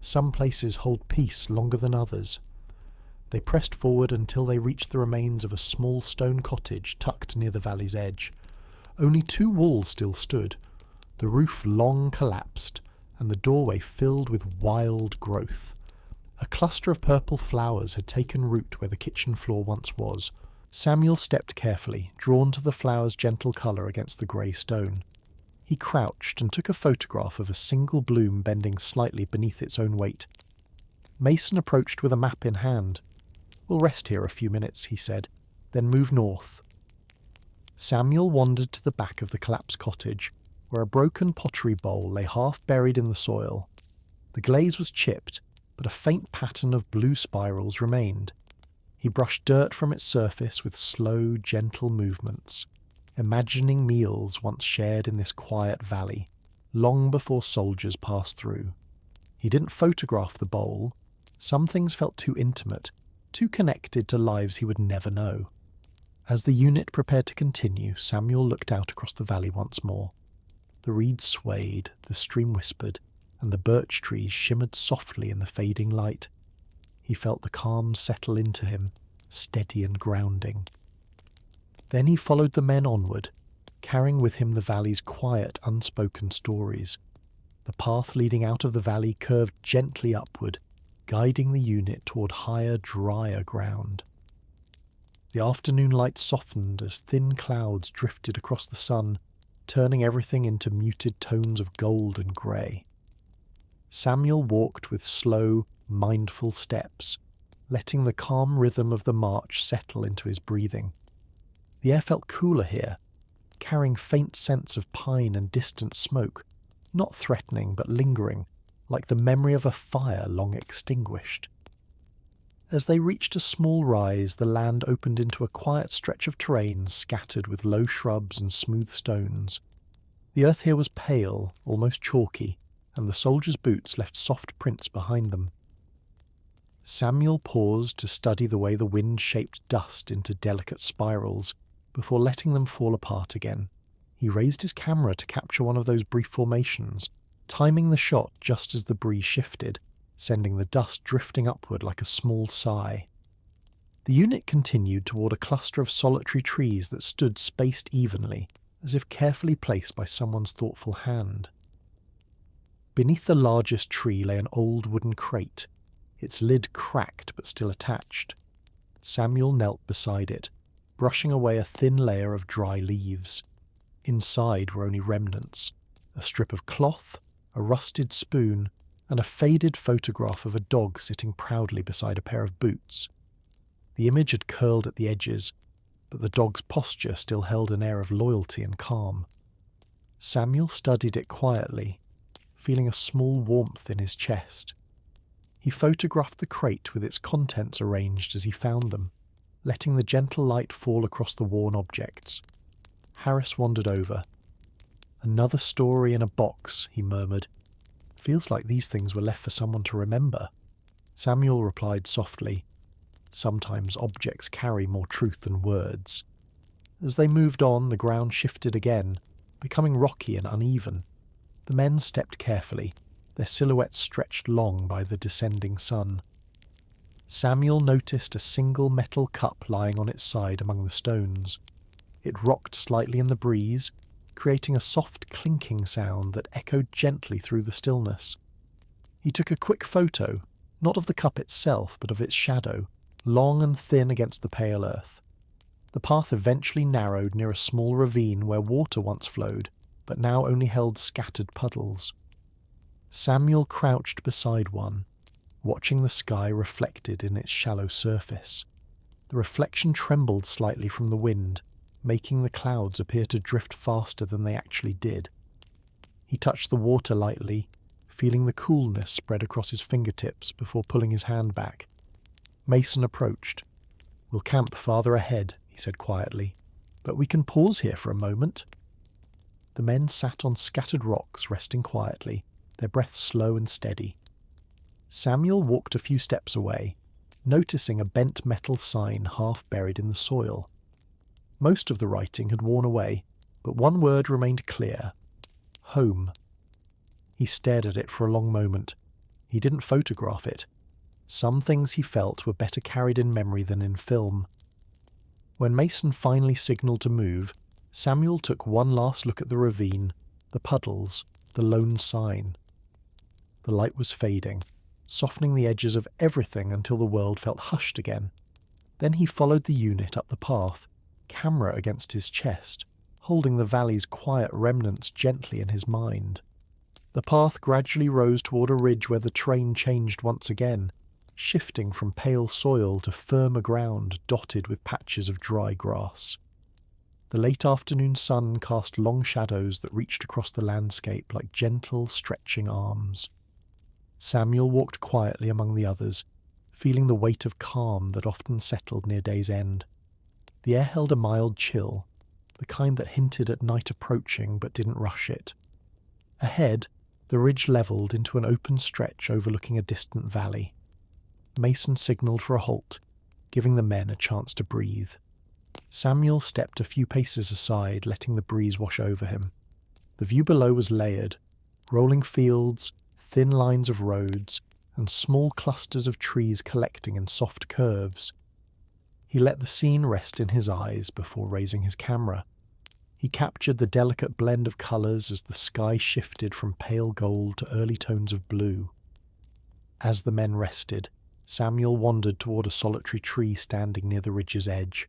"Some places hold peace longer than others." They pressed forward until they reached the remains of a small stone cottage tucked near the valley's edge. Only two walls still stood, the roof long collapsed, and the doorway filled with wild growth. A cluster of purple flowers had taken root where the kitchen floor once was. Samuel stepped carefully, drawn to the flower's gentle colour against the grey stone. He crouched and took a photograph of a single bloom bending slightly beneath its own weight. Mason approached with a map in hand. "We'll rest here a few minutes," he said, "then move north." Samuel wandered to the back of the collapsed cottage, where a broken pottery bowl lay half buried in the soil. The glaze was chipped, but a faint pattern of blue spirals remained. He brushed dirt from its surface with slow, gentle movements, imagining meals once shared in this quiet valley, long before soldiers passed through. He didn't photograph the bowl. Some things felt too intimate, too connected to lives he would never know. As the unit prepared to continue, Samuel looked out across the valley once more. The reeds swayed, the stream whispered, and the birch trees shimmered softly in the fading light. He felt the calm settle into him, steady and grounding. Then he followed the men onward, carrying with him the valley's quiet, unspoken stories. The path leading out of the valley curved gently upward, guiding the unit toward higher, drier ground. The afternoon light softened as thin clouds drifted across the sun, turning everything into muted tones of gold and grey. Samuel walked with slow, mindful steps, letting the calm rhythm of the march settle into his breathing. The air felt cooler here, carrying faint scents of pine and distant smoke, not threatening but lingering, like the memory of a fire long extinguished. As they reached a small rise, the land opened into a quiet stretch of terrain scattered with low shrubs and smooth stones. The earth here was pale, almost chalky, and the soldiers' boots left soft prints behind them. Samuel paused to study the way the wind shaped dust into delicate spirals before letting them fall apart again. He raised his camera to capture one of those brief formations, timing the shot just as the breeze shifted, sending the dust drifting upward like a small sigh. The unit continued toward a cluster of solitary trees that stood spaced evenly, as if carefully placed by someone's thoughtful hand. Beneath the largest tree lay an old wooden crate, its lid cracked but still attached. Samuel knelt beside it, brushing away a thin layer of dry leaves. Inside were only remnants: a strip of cloth, a rusted spoon, and a faded photograph of a dog sitting proudly beside a pair of boots. The image had curled at the edges, but the dog's posture still held an air of loyalty and calm. Samuel studied it quietly, feeling a small warmth in his chest. He photographed the crate with its contents arranged as he found them, letting the gentle light fall across the worn objects. Harris wandered over. "Another story in a box," he murmured. "Feels like these things were left for someone to remember." Samuel replied softly, "Sometimes objects carry more truth than words." As they moved on, the ground shifted again, becoming rocky and uneven. The men stepped carefully, their silhouettes stretched long by the descending sun. Samuel noticed a single metal cup lying on its side among the stones. It rocked slightly in the breeze, creating a soft clinking sound that echoed gently through the stillness. He took a quick photo, not of the cup itself, but of its shadow, long and thin against the pale earth. The path eventually narrowed near a small ravine where water once flowed, but now only held scattered puddles. Samuel crouched beside one, watching the sky reflected in its shallow surface. The reflection trembled slightly from the wind, making the clouds appear to drift faster than they actually did. He touched the water lightly, feeling the coolness spread across his fingertips before pulling his hand back. Mason approached. "We'll camp farther ahead," he said quietly, "but we can pause here for a moment." The men sat on scattered rocks, resting quietly, their breaths slow and steady. Samuel walked a few steps away, noticing a bent metal sign half buried in the soil. Most of the writing had worn away, but one word remained clear: home. He stared at it for a long moment. He didn't photograph it. Some things he felt were better carried in memory than in film. When Mason finally signalled to move, Samuel took one last look at the ravine, the puddles, the lone sign. The light was fading, softening the edges of everything until the world felt hushed again. Then he followed the unit up the path, camera against his chest, holding the valley's quiet remnants gently in his mind. The path gradually rose toward a ridge where the terrain changed once again, shifting from pale soil to firmer ground dotted with patches of dry grass. The late afternoon sun cast long shadows that reached across the landscape like gentle, stretching arms. Samuel walked quietly among the others, feeling the weight of calm that often settled near day's end. The air held a mild chill, the kind that hinted at night approaching but didn't rush it. Ahead, the ridge levelled into an open stretch overlooking a distant valley. Mason signalled for a halt, giving the men a chance to breathe. Samuel stepped a few paces aside, letting the breeze wash over him. The view below was layered: rolling fields, thin lines of roads and small clusters of trees collecting in soft curves. He let the scene rest in his eyes before raising his camera. He captured the delicate blend of colours as the sky shifted from pale gold to early tones of blue. As the men rested, Samuel wandered toward a solitary tree standing near the ridge's edge.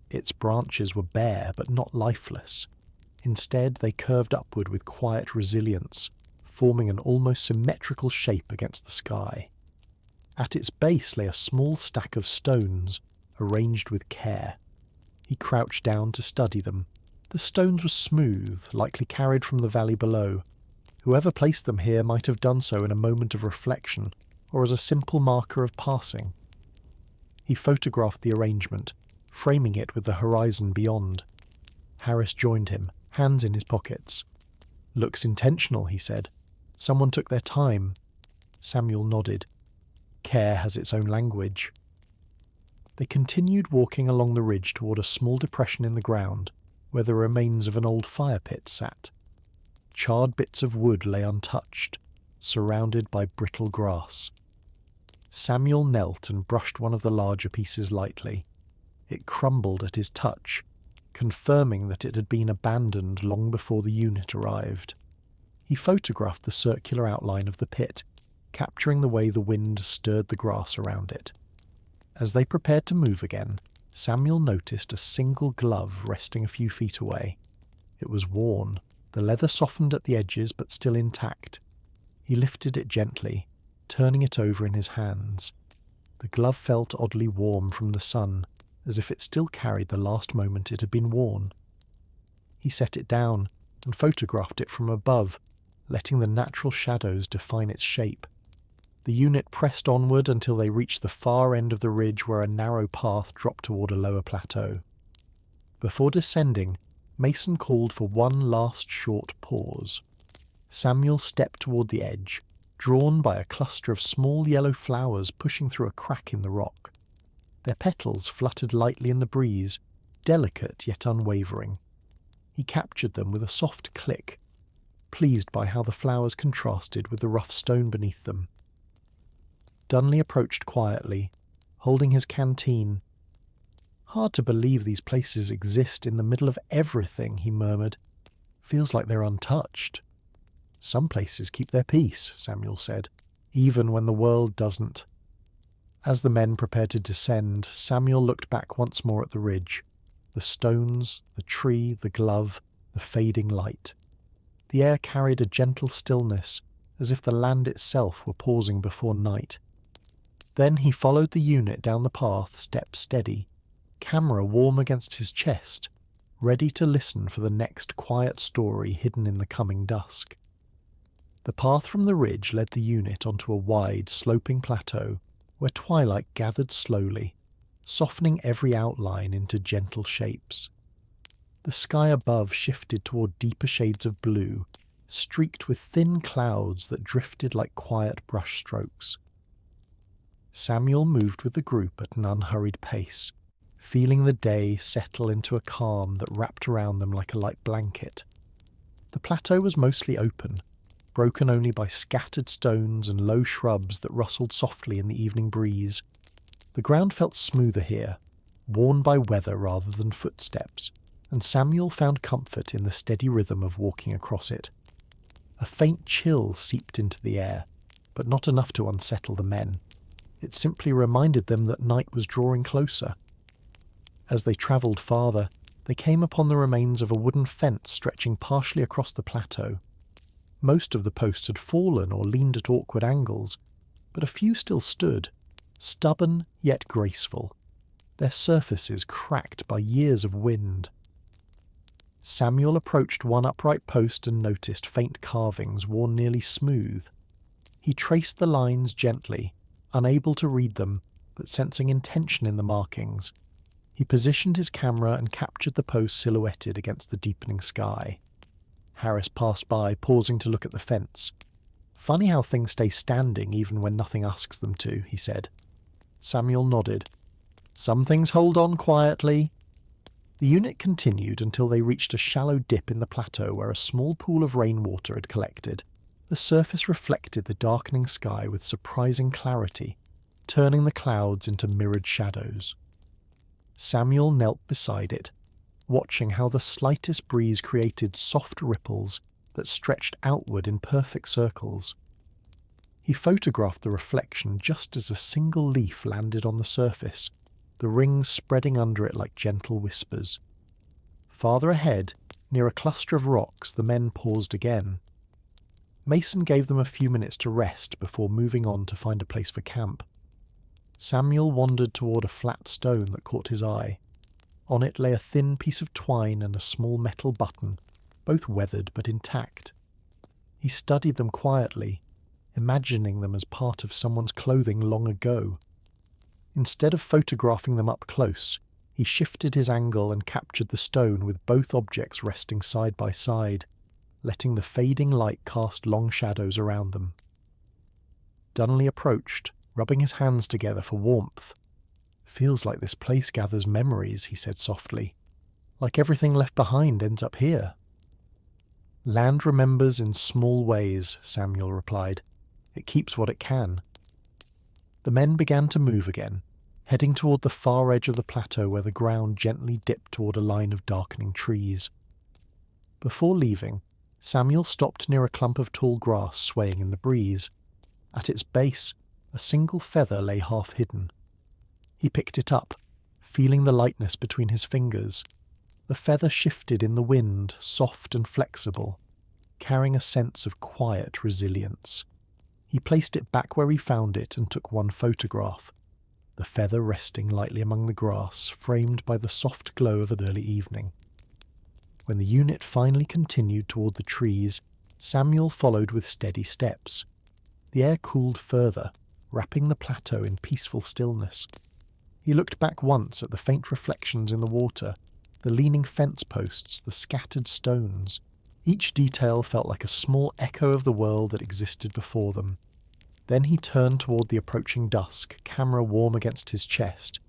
Its branches were bare but not lifeless. Instead, they curved upward with quiet resilience, forming an almost symmetrical shape against the sky. At its base lay a small stack of stones, arranged with care. He crouched down to study them. The stones were smooth, likely carried from the valley below. Whoever placed them here might have done so in a moment of reflection, or as a simple marker of passing. He photographed the arrangement, framing it with the horizon beyond. Harris joined him, hands in his pockets. "Looks intentional," he said. "Someone took their time." Samuel nodded. Care has its own language. They continued walking along the ridge toward a small depression in the ground, where the remains of an old fire pit sat. Charred bits of wood lay untouched, surrounded by brittle grass. Samuel knelt and brushed one of the larger pieces lightly. It crumbled at his touch, confirming that it had been abandoned long before the unit arrived. He photographed the circular outline of the pit, capturing the way the wind stirred the grass around it. As they prepared to move again, Samuel noticed a single glove resting a few feet away. It was worn, the leather softened at the edges but still intact. He lifted it gently, turning it over in his hands. The glove felt oddly warm from the sun, as if it still carried the last moment it had been worn. He set it down and photographed it from above, letting the natural shadows define its shape. The unit pressed onward until they reached the far end of the ridge where a narrow path dropped toward a lower plateau. Before descending, Mason called for one last short pause. Samuel stepped toward the edge, drawn by a cluster of small yellow flowers pushing through a crack in the rock. Their petals fluttered lightly in the breeze, delicate yet unwavering. He captured them with a soft click, pleased by how the flowers contrasted with the rough stone beneath them. Dunley approached quietly, holding his canteen. "Hard to believe these places exist in the middle of everything," he murmured. "Feels like they're untouched." "Some places keep their peace," Samuel said, "even when the world doesn't." As the men prepared to descend, Samuel looked back once more at the ridge. The stones, the tree, the glove, the fading light. The air carried a gentle stillness, as if the land itself were pausing before night. Then he followed the unit down the path, step steady, camera warm against his chest, ready to listen for the next quiet story hidden in the coming dusk. The path from the ridge led the unit onto a wide, sloping plateau where twilight gathered slowly, softening every outline into gentle shapes. The sky above shifted toward deeper shades of blue, streaked with thin clouds that drifted like quiet brush strokes. Samuel moved with the group at an unhurried pace, feeling the day settle into a calm that wrapped around them like a light blanket. The plateau was mostly open, broken only by scattered stones and low shrubs that rustled softly in the evening breeze. The ground felt smoother here, worn by weather rather than footsteps, and Samuel found comfort in the steady rhythm of walking across it. A faint chill seeped into the air, but not enough to unsettle the men. It simply reminded them that night was drawing closer. As they travelled farther, they came upon the remains of a wooden fence stretching partially across the plateau. Most of the posts had fallen or leaned at awkward angles, but a few still stood, stubborn yet graceful, their surfaces cracked by years of wind. Samuel approached one upright post and noticed faint carvings worn nearly smooth. He traced the lines gently, unable to read them, but sensing intention in the markings. He positioned his camera and captured the post silhouetted against the deepening sky. Harris passed by, pausing to look at the fence. "Funny how things stay standing even when nothing asks them to," he said. Samuel nodded. "Some things hold on quietly." The unit continued until they reached a shallow dip in the plateau where a small pool of rainwater had collected. The surface reflected the darkening sky with surprising clarity, turning the clouds into mirrored shadows. Samuel knelt beside it, watching how the slightest breeze created soft ripples that stretched outward in perfect circles. He photographed the reflection just as a single leaf landed on the surface, the rings spreading under it like gentle whispers. Farther ahead, near a cluster of rocks, the men paused again. Mason gave them a few minutes to rest before moving on to find a place for camp. Samuel wandered toward a flat stone that caught his eye. On it lay a thin piece of twine and a small metal button, both weathered but intact. He studied them quietly, imagining them as part of someone's clothing long ago. Instead of photographing them up close, he shifted his angle and captured the stone with both objects resting side by side, letting the fading light cast long shadows around them. Dunley approached, rubbing his hands together for warmth. "Feels like this place gathers memories," he said softly. "Like everything left behind ends up here." "Land remembers in small ways," Samuel replied. "It keeps what it can." The men began to move again, heading toward the far edge of the plateau where the ground gently dipped toward a line of darkening trees. Before leaving, Samuel stopped near a clump of tall grass swaying in the breeze. At its base, a single feather lay half hidden. He picked it up, feeling the lightness between his fingers. The feather shifted in the wind, soft and flexible, carrying a sense of quiet resilience. He placed it back where he found it and took one photograph, the feather resting lightly among the grass, framed by the soft glow of the early evening. When the unit finally continued toward the trees, Samuel followed with steady steps. The air cooled further, wrapping the plateau in peaceful stillness. He looked back once at the faint reflections in the water, the leaning fence posts, the scattered stones. Each detail felt like a small echo of the world that existed before them. Then he turned toward the approaching dusk, camera warm against his chest,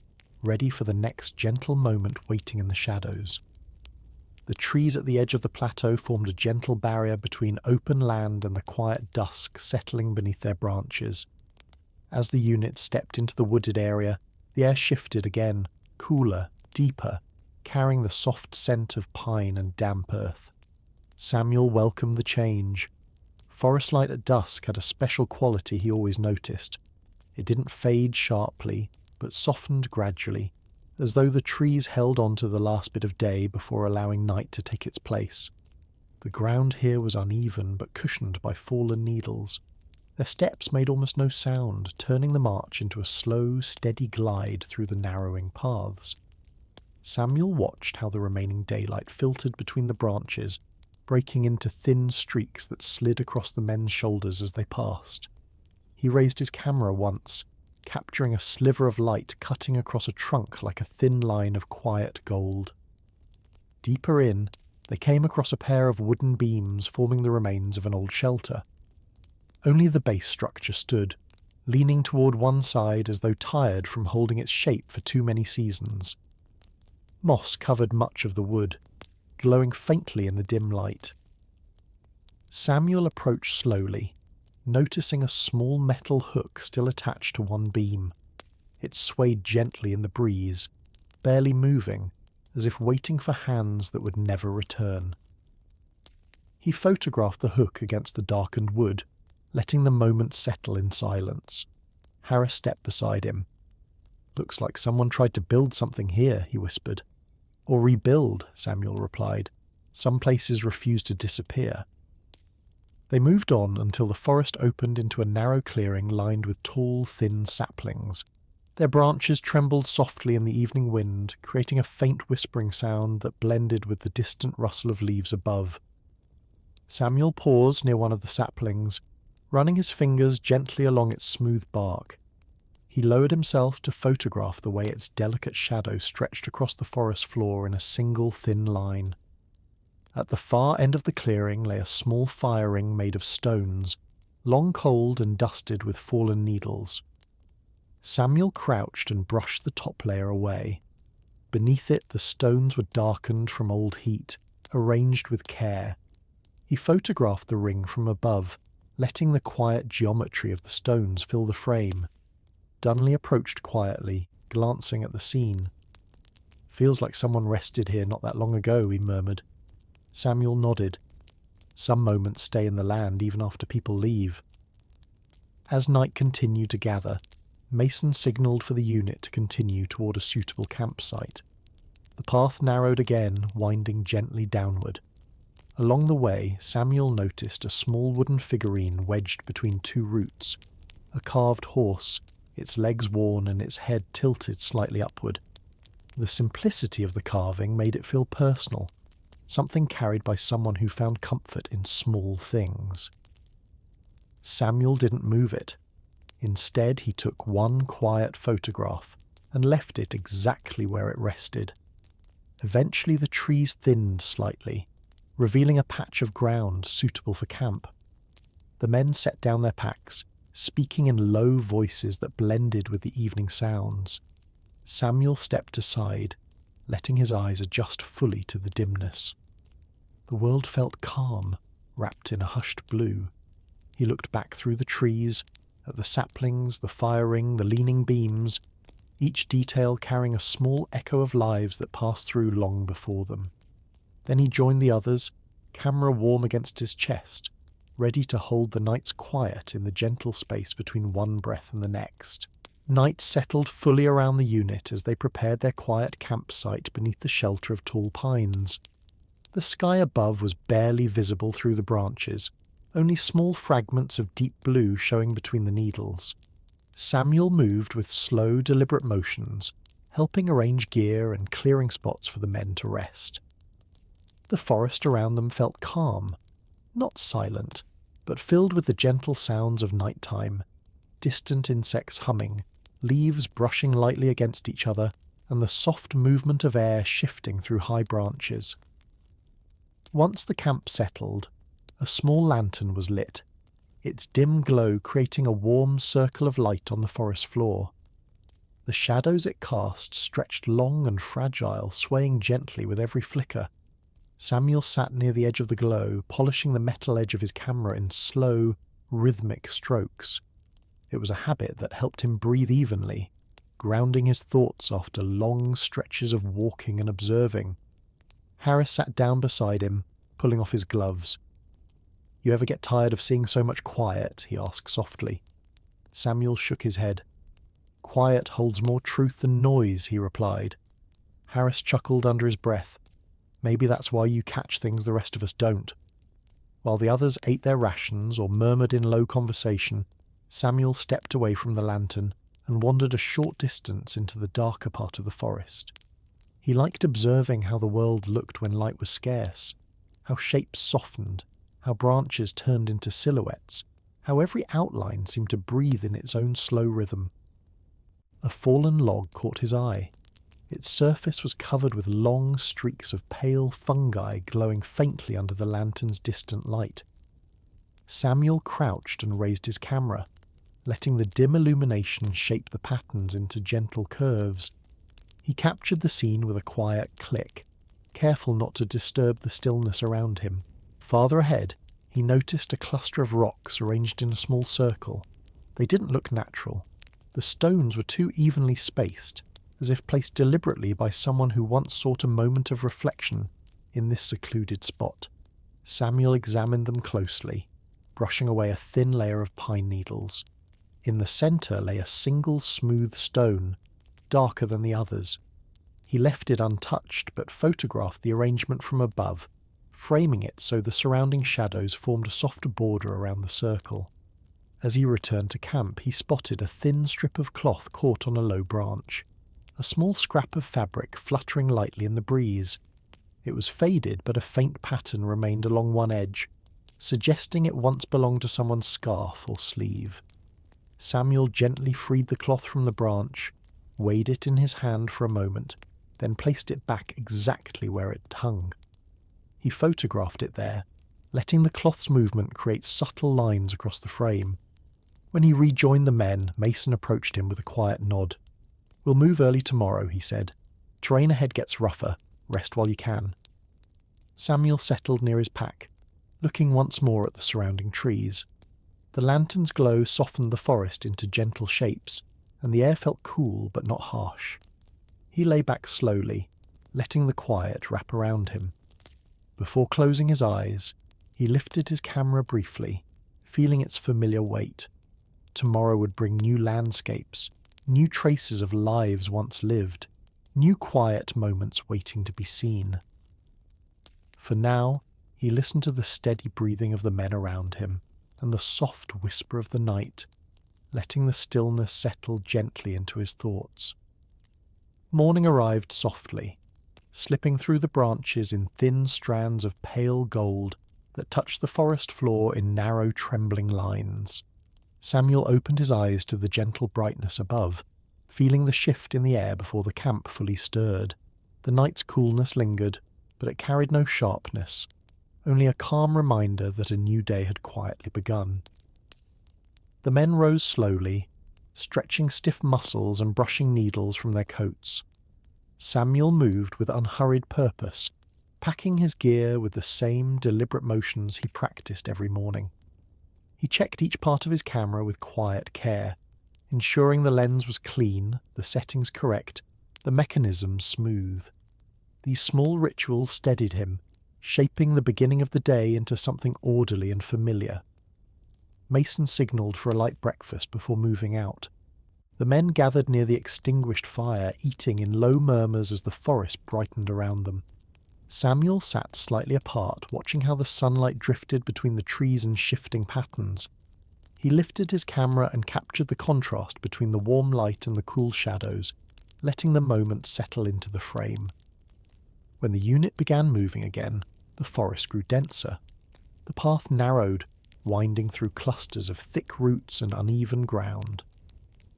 ready for the next gentle moment waiting in the shadows. The trees at the edge of the plateau formed a gentle barrier between open land and the quiet dusk settling beneath their branches. As the unit stepped into the wooded area, the air shifted again, cooler, deeper, carrying the soft scent of pine and damp earth. Samuel welcomed the change. Forest light at dusk had a special quality he always noticed. It didn't fade sharply, but softened gradually, as though the trees held on to the last bit of day before allowing night to take its place. The ground here was uneven but cushioned by fallen needles. Their steps made almost no sound, turning the march into a slow, steady glide through the narrowing paths. Samuel watched how the remaining daylight filtered between the branches, breaking into thin streaks that slid across the men's shoulders as they passed. He raised his camera once, capturing a sliver of light cutting across a trunk like a thin line of quiet gold. Deeper in, they came across a pair of wooden beams forming the remains of an old shelter. Only the base structure stood, leaning toward one side as though tired from holding its shape for too many seasons. Moss covered much of the wood, glowing faintly in the dim light. Samuel approached slowly, noticing a small metal hook still attached to one beam. It swayed gently in the breeze, barely moving, as if waiting for hands that would never return. He photographed the hook against the darkened wood, letting the moment settle in silence. Harris stepped beside him. "Looks like someone tried to build something here," he whispered. "Or rebuild," Samuel replied. "Some places refuse to disappear." They moved on until the forest opened into a narrow clearing lined with tall, thin saplings. Their branches trembled softly in the evening wind, creating a faint whispering sound that blended with the distant rustle of leaves above. Samuel paused near one of the saplings, running his fingers gently along its smooth bark. He lowered himself to photograph the way its delicate shadow stretched across the forest floor in a single thin line. At the far end of the clearing lay a small fire ring made of stones, long cold and dusted with fallen needles. Samuel crouched and brushed the top layer away. Beneath it, the stones were darkened from old heat, arranged with care. He photographed the ring from above, letting the quiet geometry of the stones fill the frame. Dunley approached quietly, glancing at the scene. "Feels like someone rested here not that long ago," he murmured. Samuel nodded. "Some moments stay in the land even after people leave." As night continued to gather, Mason signalled for the unit to continue toward a suitable campsite. The path narrowed again, winding gently downward. Along the way, Samuel noticed a small wooden figurine wedged between two roots, a carved horse, its legs worn and its head tilted slightly upward. The simplicity of the carving made it feel personal, something carried by someone who found comfort in small things. Samuel didn't move it. Instead, he took one quiet photograph and left it exactly where it rested. Eventually the trees thinned slightly, revealing a patch of ground suitable for camp. The men set down their packs, speaking in low voices that blended with the evening sounds. Samuel stepped aside, letting his eyes adjust fully to the dimness. The world felt calm, wrapped in a hushed blue. He looked back through the trees, at the saplings, the fire ring, the leaning beams, each detail carrying a small echo of lives that passed through long before them. Then he joined the others, camera warm against his chest, ready to hold the night's quiet in the gentle space between one breath and the next. Night settled fully around the unit as they prepared their quiet campsite beneath the shelter of tall pines. The sky above was barely visible through the branches, only small fragments of deep blue showing between the needles. Samuel moved with slow, deliberate motions, helping arrange gear and clearing spots for the men to rest. The forest around them felt calm, not silent, but filled with the gentle sounds of nighttime, distant insects humming, leaves brushing lightly against each other, and the soft movement of air shifting through high branches. Once the camp settled, a small lantern was lit, its dim glow creating a warm circle of light on the forest floor. The shadows it cast stretched long and fragile, swaying gently with every flicker. Samuel sat near the edge of the glow, polishing the metal edge of his camera in slow, rhythmic strokes. It was a habit that helped him breathe evenly, grounding his thoughts after long stretches of walking and observing. Harris sat down beside him, pulling off his gloves. "You ever get tired of seeing so much quiet?" he asked softly. Samuel shook his head. "Quiet holds more truth than noise," he replied. Harris chuckled under his breath. "Maybe that's why you catch things the rest of us don't." While the others ate their rations or murmured in low conversation, Samuel stepped away from the lantern and wandered a short distance into the darker part of the forest. He liked observing how the world looked when light was scarce, how shapes softened, how branches turned into silhouettes, how every outline seemed to breathe in its own slow rhythm. A fallen log caught his eye. Its surface was covered with long streaks of pale fungi glowing faintly under the lantern's distant light. Samuel crouched and raised his camera, letting the dim illumination shape the patterns into gentle curves. He captured the scene with a quiet click, careful not to disturb the stillness around him. Farther ahead, he noticed a cluster of rocks arranged in a small circle. They didn't look natural. The stones were too evenly spaced, as if placed deliberately by someone who once sought a moment of reflection in this secluded spot. Samuel examined them closely, brushing away a thin layer of pine needles. In the centre lay a single smooth stone, darker than the others. He left it untouched but photographed the arrangement from above, framing it so the surrounding shadows formed a softer border around the circle. As he returned to camp, he spotted a thin strip of cloth caught on a low branch, a small scrap of fabric fluttering lightly in the breeze. It was faded, but a faint pattern remained along one edge, suggesting it once belonged to someone's scarf or sleeve. Samuel gently freed the cloth from the branch, weighed it in his hand for a moment, then placed it back exactly where it hung. He photographed it there, letting the cloth's movement create subtle lines across the frame. When he rejoined the men, Mason approached him with a quiet nod. "We'll move early tomorrow," he said. "Terrain ahead gets rougher. Rest while you can." Samuel settled near his pack, looking once more at the surrounding trees. The lantern's glow softened the forest into gentle shapes, and the air felt cool but not harsh. He lay back slowly, letting the quiet wrap around him. Before closing his eyes, he lifted his camera briefly, feeling its familiar weight. Tomorrow would bring new landscapes, new traces of lives once lived, new quiet moments waiting to be seen. For now, he listened to the steady breathing of the men around him and the soft whisper of the night, letting the stillness settle gently into his thoughts. Morning arrived softly, slipping through the branches in thin strands of pale gold that touched the forest floor in narrow, trembling lines. Samuel opened his eyes to the gentle brightness above, feeling the shift in the air before the camp fully stirred. The night's coolness lingered, but it carried no sharpness, only a calm reminder that a new day had quietly begun. The men rose slowly, stretching stiff muscles and brushing needles from their coats. Samuel moved with unhurried purpose, packing his gear with the same deliberate motions he practiced every morning. He checked each part of his camera with quiet care, ensuring the lens was clean, the settings correct, the mechanism smooth. These small rituals steadied him, shaping the beginning of the day into something orderly and familiar. Mason signalled for a light breakfast before moving out. The men gathered near the extinguished fire, eating in low murmurs as the forest brightened around them. Samuel sat slightly apart, watching how the sunlight drifted between the trees in shifting patterns. He lifted his camera and captured the contrast between the warm light and the cool shadows, letting the moment settle into the frame. When the unit began moving again, the forest grew denser. The path narrowed, winding through clusters of thick roots and uneven ground.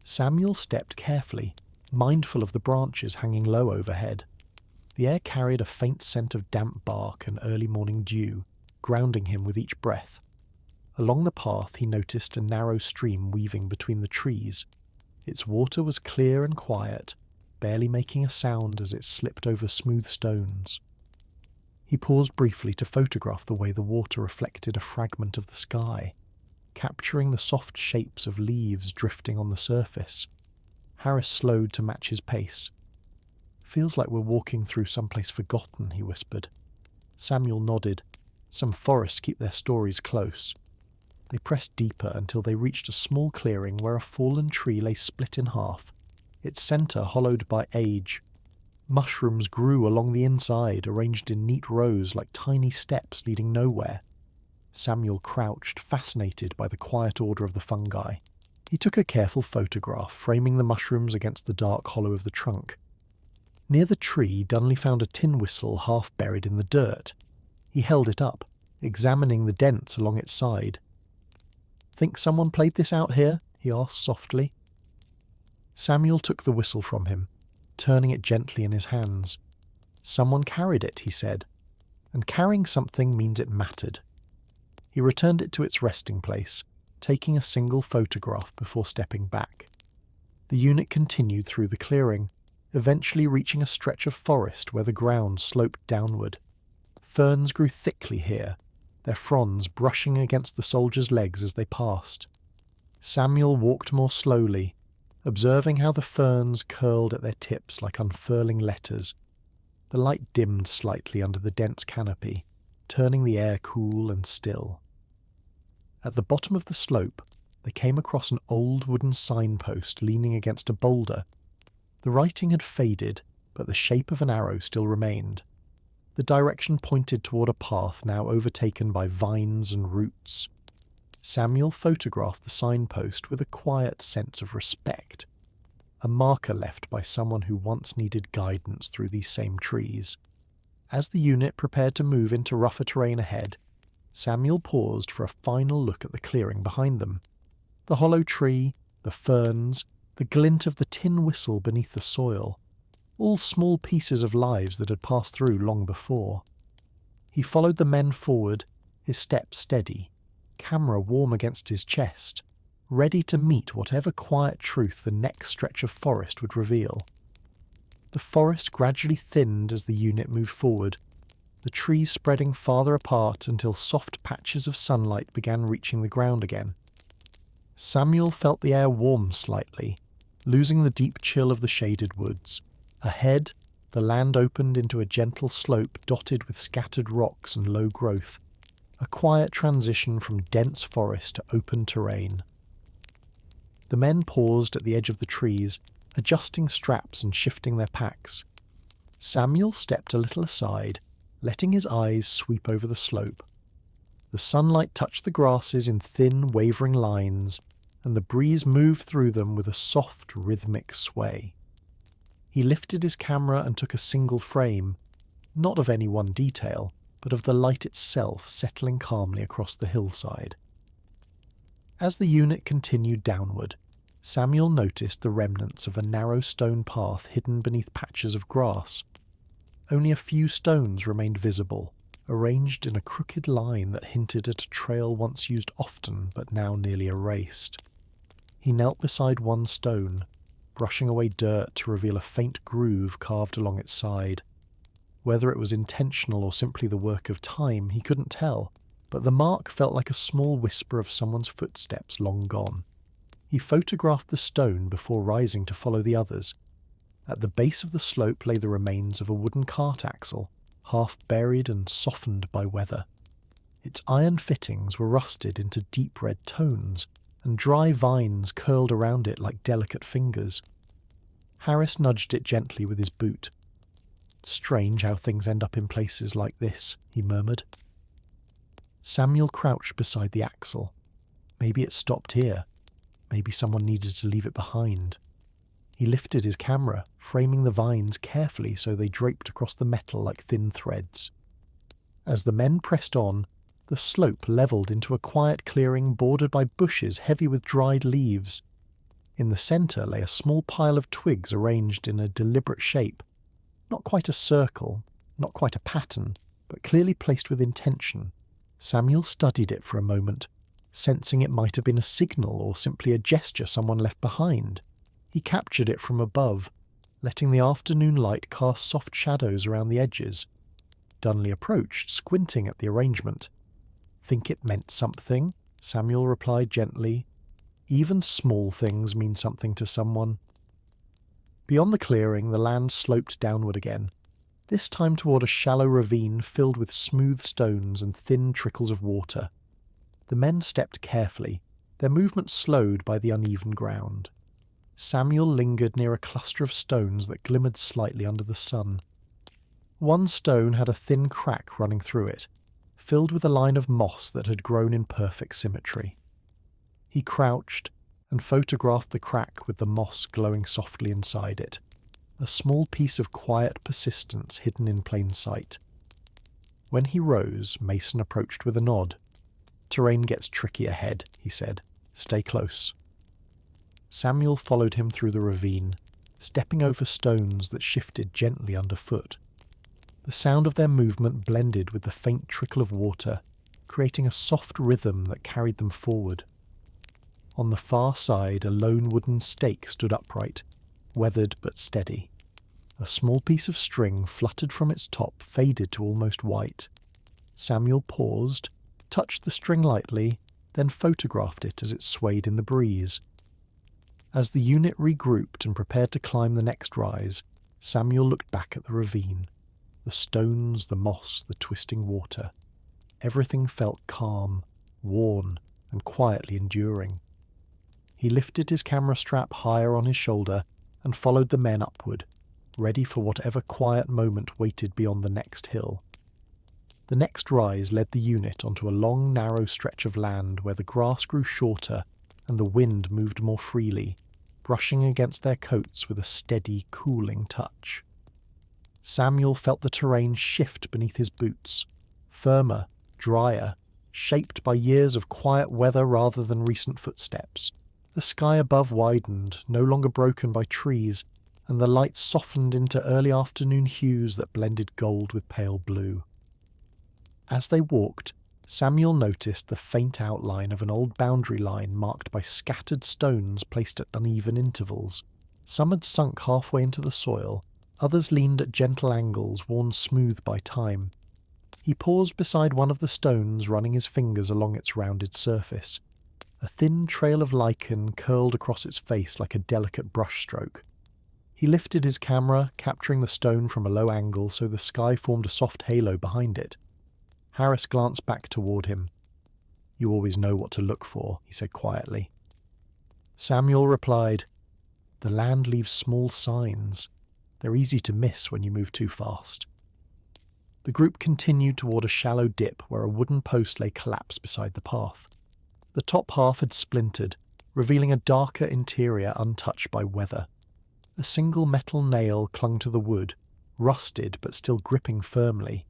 Samuel stepped carefully, mindful of the branches hanging low overhead. The air carried a faint scent of damp bark and early morning dew, grounding him with each breath. Along the path he noticed a narrow stream weaving between the trees. Its water was clear and quiet, barely making a sound as it slipped over smooth stones. He paused briefly to photograph the way the water reflected a fragment of the sky, capturing the soft shapes of leaves drifting on the surface. Harris slowed to match his pace. "Feels like we're walking through someplace forgotten," he whispered. Samuel nodded. Some forests keep their stories close. They pressed deeper until they reached a small clearing where a fallen tree lay split in half, its centre hollowed by age. Mushrooms grew along the inside, arranged in neat rows like tiny steps leading nowhere. Samuel crouched, fascinated by the quiet order of the fungi. He took a careful photograph, framing the mushrooms against the dark hollow of the trunk. Near the tree, Dunley found a tin whistle half buried in the dirt. He held it up, examining the dents along its side. "Think someone played this out here?" he asked softly. Samuel took the whistle from him, turning it gently in his hands. "Someone carried it," he said, "and carrying something means it mattered." He returned it to its resting place, taking a single photograph before stepping back. The unit continued through the clearing, eventually reaching a stretch of forest where the ground sloped downward. Ferns grew thickly here, their fronds brushing against the soldiers' legs as they passed. Samuel walked more slowly, observing how the ferns curled at their tips like unfurling letters. The light dimmed slightly under the dense canopy, turning the air cool and still. At the bottom of the slope, they came across an old wooden signpost leaning against a boulder. The writing had faded, but the shape of an arrow still remained. The direction pointed toward a path now overtaken by vines and roots. Samuel photographed the signpost with a quiet sense of respect, a marker left by someone who once needed guidance through these same trees. As the unit prepared to move into rougher terrain ahead, Samuel paused for a final look at the clearing behind them. The hollow tree, the ferns, the glint of the tin whistle beneath the soil, all small pieces of lives that had passed through long before. He followed the men forward, his step steady, camera warm against his chest, ready to meet whatever quiet truth the next stretch of forest would reveal. The forest gradually thinned as the unit moved forward, the trees spreading farther apart until soft patches of sunlight began reaching the ground again. Samuel felt the air warm slightly, losing the deep chill of the shaded woods. Ahead, the land opened into a gentle slope dotted with scattered rocks and low growth, a quiet transition from dense forest to open terrain. The men paused at the edge of the trees, adjusting straps and shifting their packs. Samuel stepped a little aside, letting his eyes sweep over the slope. The sunlight touched the grasses in thin, wavering lines, and the breeze moved through them with a soft, rhythmic sway. He lifted his camera and took a single frame, not of any one detail, but of the light itself settling calmly across the hillside. As the unit continued downward, Samuel noticed the remnants of a narrow stone path hidden beneath patches of grass. Only a few stones remained visible, arranged in a crooked line that hinted at a trail once used often but now nearly erased. He knelt beside one stone, brushing away dirt to reveal a faint groove carved along its side. Whether it was intentional or simply the work of time, he couldn't tell, but the mark felt like a small whisper of someone's footsteps long gone. He photographed the stone before rising to follow the others. At the base of the slope lay the remains of a wooden cart axle, half buried and softened by weather. Its iron fittings were rusted into deep red tones, and dry vines curled around it like delicate fingers. Harris nudged it gently with his boot. "Strange how things end up in places like this," he murmured. Samuel crouched beside the axle. Maybe it stopped here. Maybe someone needed to leave it behind. He lifted his camera, framing the vines carefully so they draped across the metal like thin threads. As the men pressed on, the slope levelled into a quiet clearing bordered by bushes heavy with dried leaves. In the centre lay a small pile of twigs arranged in a deliberate shape. Not quite a circle, not quite a pattern, but clearly placed with intention. Samuel studied it for a moment, sensing it might have been a signal or simply a gesture someone left behind. He captured it from above, letting the afternoon light cast soft shadows around the edges. Dunley approached, squinting at the arrangement. "Think it meant something?" Samuel replied gently. "Even small things mean something to someone." Beyond the clearing, the land sloped downward again, this time toward a shallow ravine filled with smooth stones and thin trickles of water. The men stepped carefully, their movement slowed by the uneven ground. Samuel lingered near a cluster of stones that glimmered slightly under the sun. One stone had a thin crack running through it, filled with a line of moss that had grown in perfect symmetry. He crouched and photographed the crack with the moss glowing softly inside it, a small piece of quiet persistence hidden in plain sight. When he rose, Mason approached with a nod. "Terrain gets tricky ahead," he said. "Stay close." Samuel followed him through the ravine, stepping over stones that shifted gently underfoot. The sound of their movement blended with the faint trickle of water, creating a soft rhythm that carried them forward. On the far side, a lone wooden stake stood upright, weathered but steady. A small piece of string fluttered from its top, faded to almost white. Samuel paused, touched the string lightly, then photographed it as it swayed in the breeze. As the unit regrouped and prepared to climb the next rise, Samuel looked back at the ravine. The stones, the moss, the twisting water. Everything felt calm, worn, and quietly enduring. He lifted his camera strap higher on his shoulder and followed the men upward, ready for whatever quiet moment waited beyond the next hill. The next rise led the unit onto a long, narrow stretch of land where the grass grew shorter and the wind moved more freely, brushing against their coats with a steady, cooling touch. Samuel felt the terrain shift beneath his boots, firmer, drier, shaped by years of quiet weather rather than recent footsteps. The sky above widened, no longer broken by trees, and the light softened into early afternoon hues that blended gold with pale blue. As they walked, Samuel noticed the faint outline of an old boundary line marked by scattered stones placed at uneven intervals. Some had sunk halfway into the soil, others leaned at gentle angles worn smooth by time. He paused beside one of the stones, running his fingers along its rounded surface. A thin trail of lichen curled across its face like a delicate brushstroke. He lifted his camera, capturing the stone from a low angle so the sky formed a soft halo behind it. Harris glanced back toward him. "You always know what to look for," he said quietly. Samuel replied, "The land leaves small signs. They're easy to miss when you move too fast." The group continued toward a shallow dip where a wooden post lay collapsed beside the path. The top half had splintered, revealing a darker interior untouched by weather. A single metal nail clung to the wood, rusted but still gripping firmly.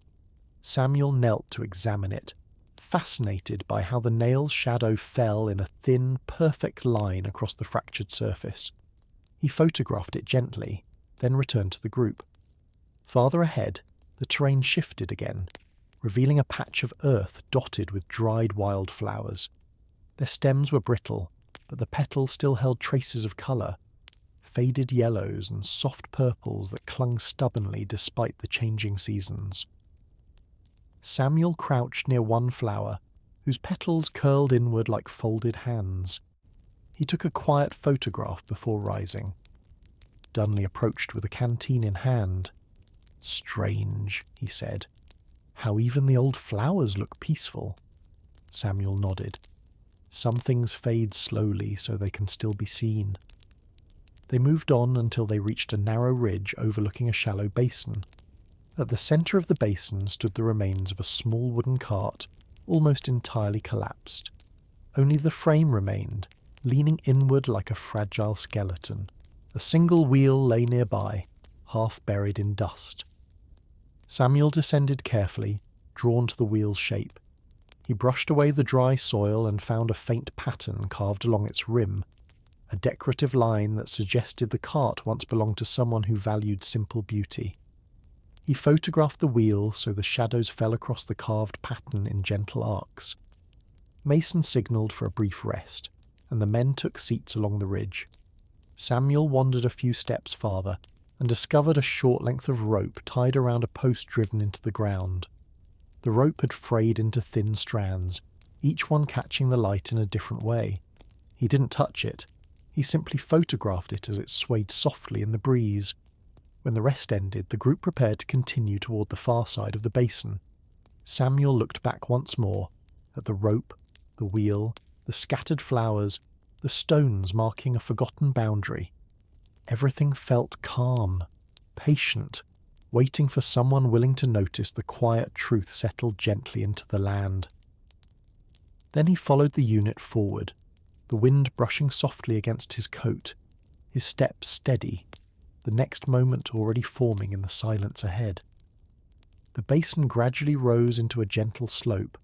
Samuel knelt to examine it, fascinated by how the nail's shadow fell in a thin, perfect line across the fractured surface. He photographed it gently, then returned to the group. Farther ahead, the terrain shifted again, revealing a patch of earth dotted with dried wildflowers. Their stems were brittle, but the petals still held traces of colour, faded yellows and soft purples that clung stubbornly despite the changing seasons. Samuel crouched near one flower, whose petals curled inward like folded hands. He took a quiet photograph before rising. Dunley approached with a canteen in hand. "Strange," he said. "How even the old flowers look peaceful." Samuel nodded. "Some things fade slowly so they can still be seen." They moved on until they reached a narrow ridge overlooking a shallow basin. At the centre of the basin stood the remains of a small wooden cart, almost entirely collapsed. Only the frame remained, leaning inward like a fragile skeleton. A single wheel lay nearby, half buried in dust. Samuel descended carefully, drawn to the wheel's shape. He brushed away the dry soil and found a faint pattern carved along its rim, a decorative line that suggested the cart once belonged to someone who valued simple beauty. He photographed the wheel so the shadows fell across the carved pattern in gentle arcs. Mason signalled for a brief rest, and the men took seats along the ridge. Samuel wandered a few steps farther and discovered a short length of rope tied around a post driven into the ground. The rope had frayed into thin strands, each one catching the light in a different way. He didn't touch it. He simply photographed it as it swayed softly in the breeze. When the rest ended, the group prepared to continue toward the far side of the basin. Samuel looked back once more, at the rope, the wheel, the scattered flowers, the stones marking a forgotten boundary. Everything felt calm, patient, waiting for someone willing to notice the quiet truth settled gently into the land. Then he followed the unit forward, the wind brushing softly against his coat, his steps steady, the next moment already forming in the silence ahead. The basin gradually rose into a gentle slope,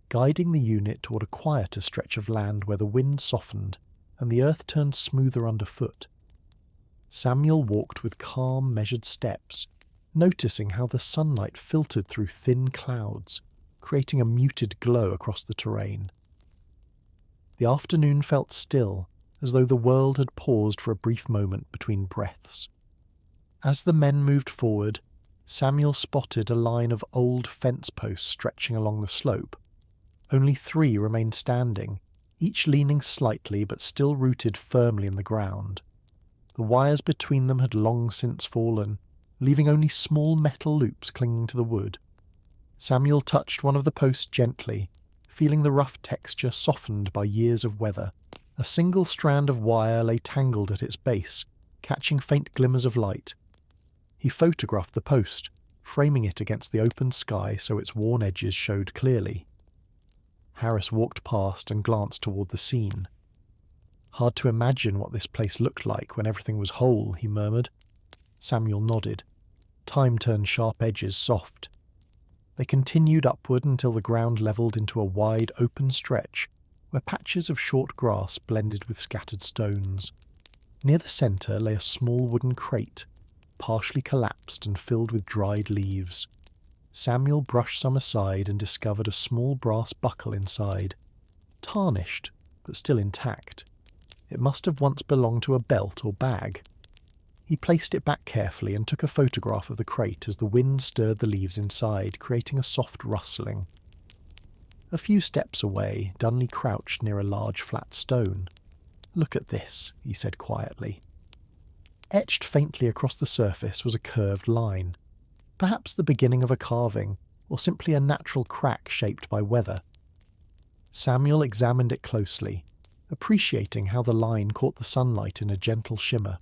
guiding the unit toward a quieter stretch of land where the wind softened and the earth turned smoother underfoot. Samuel walked with calm, measured steps, noticing how the sunlight filtered through thin clouds, creating a muted glow across the terrain. The afternoon felt still, as though the world had paused for a brief moment between breaths. As the men moved forward, Samuel spotted a line of old fence posts stretching along the slope. Only 3 remained standing, each leaning slightly but still rooted firmly in the ground. The wires between them had long since fallen, leaving only small metal loops clinging to the wood. Samuel touched one of the posts gently, feeling the rough texture softened by years of weather. A single strand of wire lay tangled at its base, catching faint glimmers of light. He photographed the post, framing it against the open sky so its worn edges showed clearly. Harris walked past and glanced toward the scene. "Hard to imagine what this place looked like when everything was whole," he murmured. Samuel nodded. Time turned sharp edges soft. They continued upward until the ground levelled into a wide open stretch where patches of short grass blended with scattered stones. Near the centre lay a small wooden crate, partially collapsed and filled with dried leaves. Samuel brushed some aside and discovered a small brass buckle inside, tarnished but still intact. It must have once belonged to a belt or bag. He placed it back carefully and took a photograph of the crate as the wind stirred the leaves inside, creating a soft rustling. A few steps away, Dunley crouched near a large flat stone. "Look at this," he said quietly. Etched faintly across the surface was a curved line, perhaps the beginning of a carving, or simply a natural crack shaped by weather. Samuel examined it closely, appreciating how the line caught the sunlight in a gentle shimmer.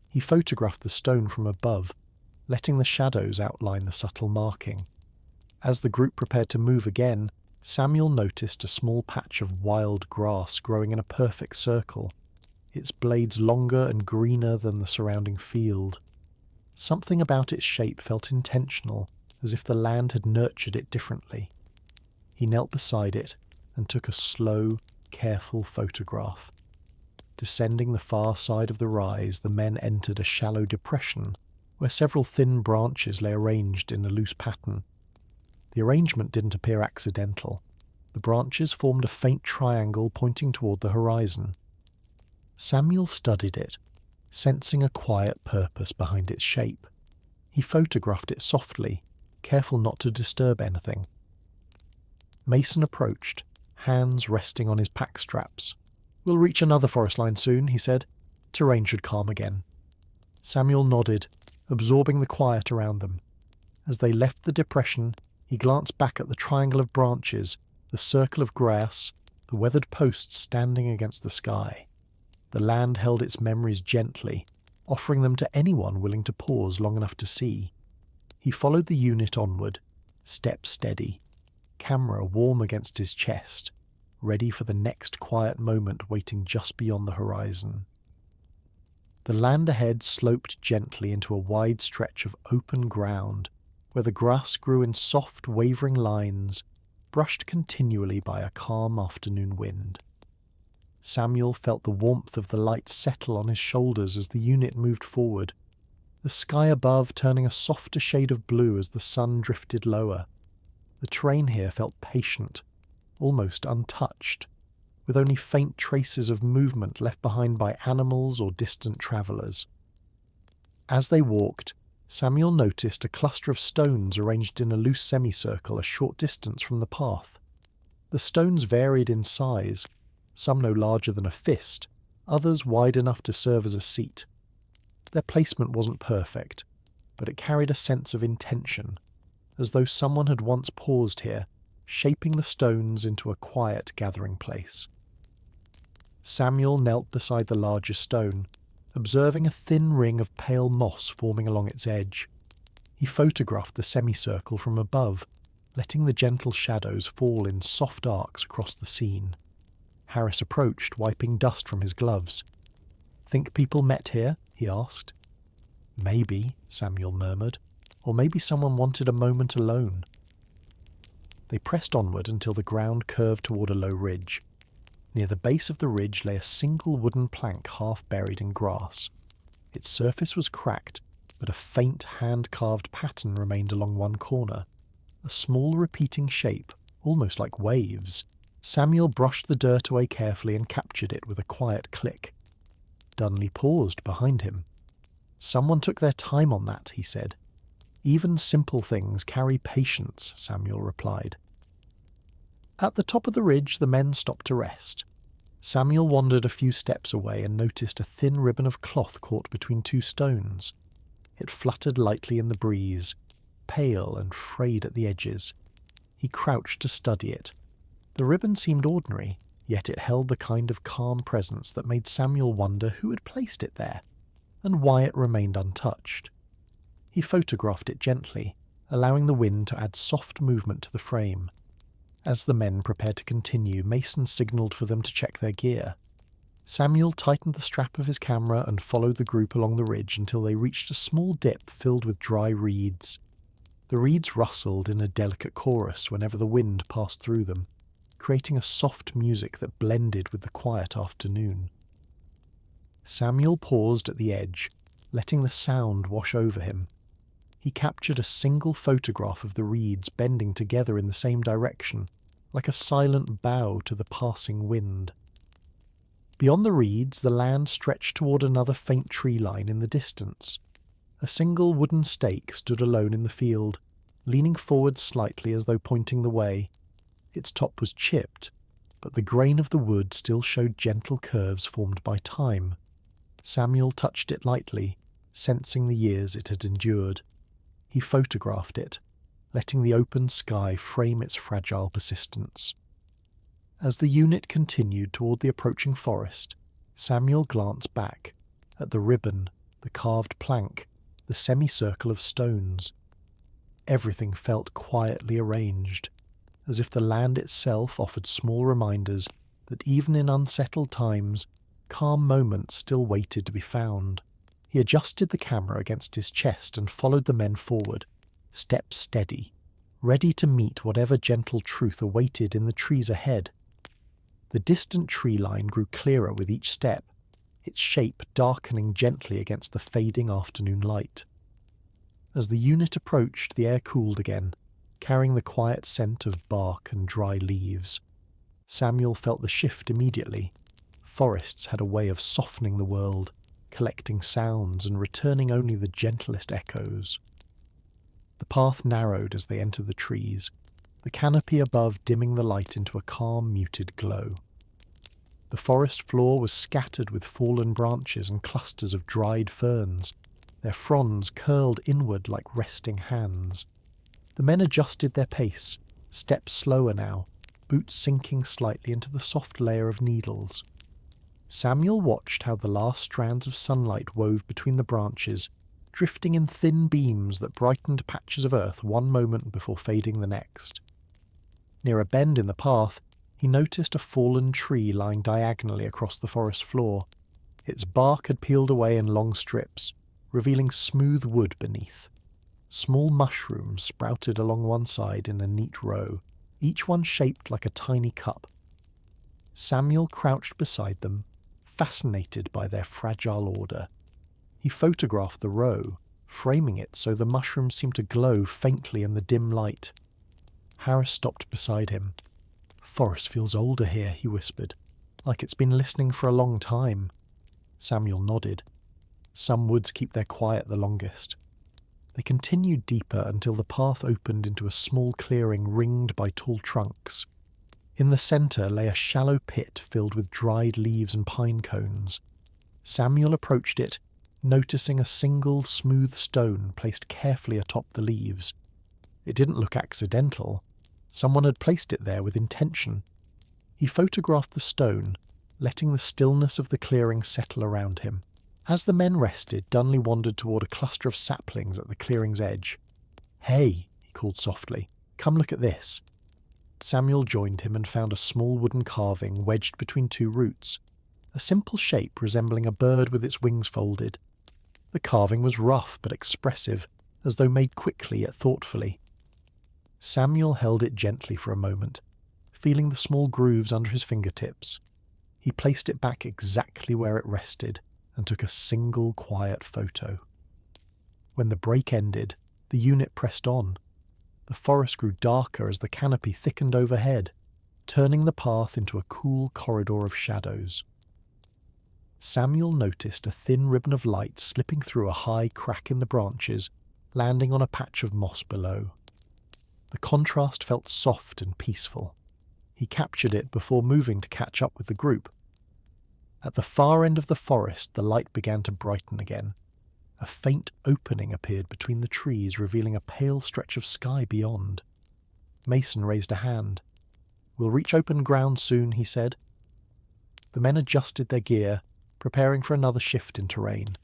He photographed the stone from above, letting the shadows outline the subtle marking. As the group prepared to move again, Samuel noticed a small patch of wild grass growing in a perfect circle, its blades longer and greener than the surrounding field. Something about its shape felt intentional, as if the land had nurtured it differently. He knelt beside it and took a slow, careful photograph. Descending the far side of the rise, the men entered a shallow depression where several thin branches lay arranged in a loose pattern. The arrangement didn't appear accidental. The branches formed a faint triangle pointing toward the horizon. Samuel studied it, sensing a quiet purpose behind its shape. He photographed it softly, careful not to disturb anything. Mason approached, hands resting on his pack straps. "We'll reach another forest line soon," he said. "Terrain should calm again." Samuel nodded, absorbing the quiet around them. As they left the depression, he glanced back at the triangle of branches, the circle of grass, the weathered posts standing against the sky. The land held its memories gently, offering them to anyone willing to pause long enough to see. He followed the unit onward, step steady, camera warm against his chest, ready for the next quiet moment waiting just beyond the horizon. The land ahead sloped gently into a wide stretch of open ground, where the grass grew in soft, wavering lines, brushed continually by a calm afternoon wind. Samuel felt the warmth of the light settle on his shoulders as the unit moved forward, the sky above turning a softer shade of blue as the sun drifted lower. The terrain here felt patient, almost untouched, with only faint traces of movement left behind by animals or distant travellers. As they walked, Samuel noticed a cluster of stones arranged in a loose semicircle a short distance from the path. The stones varied in size, some no larger than a fist, others wide enough to serve as a seat. Their placement wasn't perfect, but it carried a sense of intention, as though someone had once paused here, shaping the stones into a quiet gathering place. Samuel knelt beside the larger stone, observing a thin ring of pale moss forming along its edge. He photographed the semicircle from above, letting the gentle shadows fall in soft arcs across the scene. Harris approached, wiping dust from his gloves. "Think people met here?" he asked. "Maybe," Samuel murmured. "Or maybe someone wanted a moment alone." They pressed onward until the ground curved toward a low ridge. Near the base of the ridge lay a single wooden plank half buried in grass. Its surface was cracked, but a faint hand-carved pattern remained along one corner. A small repeating shape, almost like waves. Samuel brushed the dirt away carefully and captured it with a quiet click. Dunley paused behind him. "Someone took their time on that," he said. "Even simple things carry patience," Samuel replied. At the top of the ridge, the men stopped to rest. Samuel wandered a few steps away and noticed a thin ribbon of cloth caught between two stones. It fluttered lightly in the breeze, pale and frayed at the edges. He crouched to study it. The ribbon seemed ordinary, yet it held the kind of calm presence that made Samuel wonder who had placed it there, and why it remained untouched. He photographed it gently, allowing the wind to add soft movement to the frame. As the men prepared to continue, Mason signalled for them to check their gear. Samuel tightened the strap of his camera and followed the group along the ridge until they reached a small dip filled with dry reeds. The reeds rustled in a delicate chorus whenever the wind passed through them, creating a soft music that blended with the quiet afternoon. Samuel paused at the edge, letting the sound wash over him. He captured a single photograph of the reeds bending together in the same direction, like a silent bow to the passing wind. Beyond the reeds, the land stretched toward another faint tree line in the distance. A single wooden stake stood alone in the field, leaning forward slightly as though pointing the way. Its top was chipped, but the grain of the wood still showed gentle curves formed by time. Samuel touched it lightly, sensing the years it had endured. He photographed it, letting the open sky frame its fragile persistence. As the unit continued toward the approaching forest, Samuel glanced back at the ribbon, the carved plank, the semicircle of stones. Everything felt quietly arranged, as if the land itself offered small reminders that even in unsettled times, calm moments still waited to be found. He adjusted the camera against his chest and followed the men forward, steps steady, ready to meet whatever gentle truth awaited in the trees ahead. The distant tree line grew clearer with each step, its shape darkening gently against the fading afternoon light. As the unit approached, the air cooled again, carrying the quiet scent of bark and dry leaves. Samuel felt the shift immediately. Forests had a way of softening the world, collecting sounds and returning only the gentlest echoes. The path narrowed as they entered the trees, the canopy above dimming the light into a calm, muted glow. The forest floor was scattered with fallen branches and clusters of dried ferns, their fronds curled inward like resting hands. The men adjusted their pace, steps slower now, boots sinking slightly into the soft layer of needles. Samuel watched how the last strands of sunlight wove between the branches, drifting in thin beams that brightened patches of earth one moment before fading the next. Near a bend in the path, he noticed a fallen tree lying diagonally across the forest floor. Its bark had peeled away in long strips, revealing smooth wood beneath. Small mushrooms sprouted along one side in a neat row, each one shaped like a tiny cup. Samuel crouched beside them, fascinated by their fragile order. He photographed the row, framing it so the mushrooms seemed to glow faintly in the dim light. Harris stopped beside him. "Forest feels older here," he whispered, "like it's been listening for a long time." Samuel nodded. Some woods keep their quiet the longest. They continued deeper until the path opened into a small clearing ringed by tall trunks. In the centre lay a shallow pit filled with dried leaves and pine cones. Samuel approached it, noticing a single smooth stone placed carefully atop the leaves. It didn't look accidental. Someone had placed it there with intention. He photographed the stone, letting the stillness of the clearing settle around him. As the men rested, Dunley wandered toward a cluster of saplings at the clearing's edge. "Hey," he called softly, "come look at this." Samuel joined him and found a small wooden carving wedged between two roots, a simple shape resembling a bird with its wings folded. The carving was rough but expressive, as though made quickly yet thoughtfully. Samuel held it gently for a moment, feeling the small grooves under his fingertips. He placed it back exactly where it rested and took a single quiet photo. When the break ended, the unit pressed on. The forest grew darker as the canopy thickened overhead, turning the path into a cool corridor of shadows. Samuel noticed a thin ribbon of light slipping through a high crack in the branches, landing on a patch of moss below. The contrast felt soft and peaceful. He captured it before moving to catch up with the group. At the far end of the forest, the light began to brighten again. A faint opening appeared between the trees, revealing a pale stretch of sky beyond. Mason raised a hand. "We'll reach open ground soon," he said. The men adjusted their gear, preparing for another shift in terrain.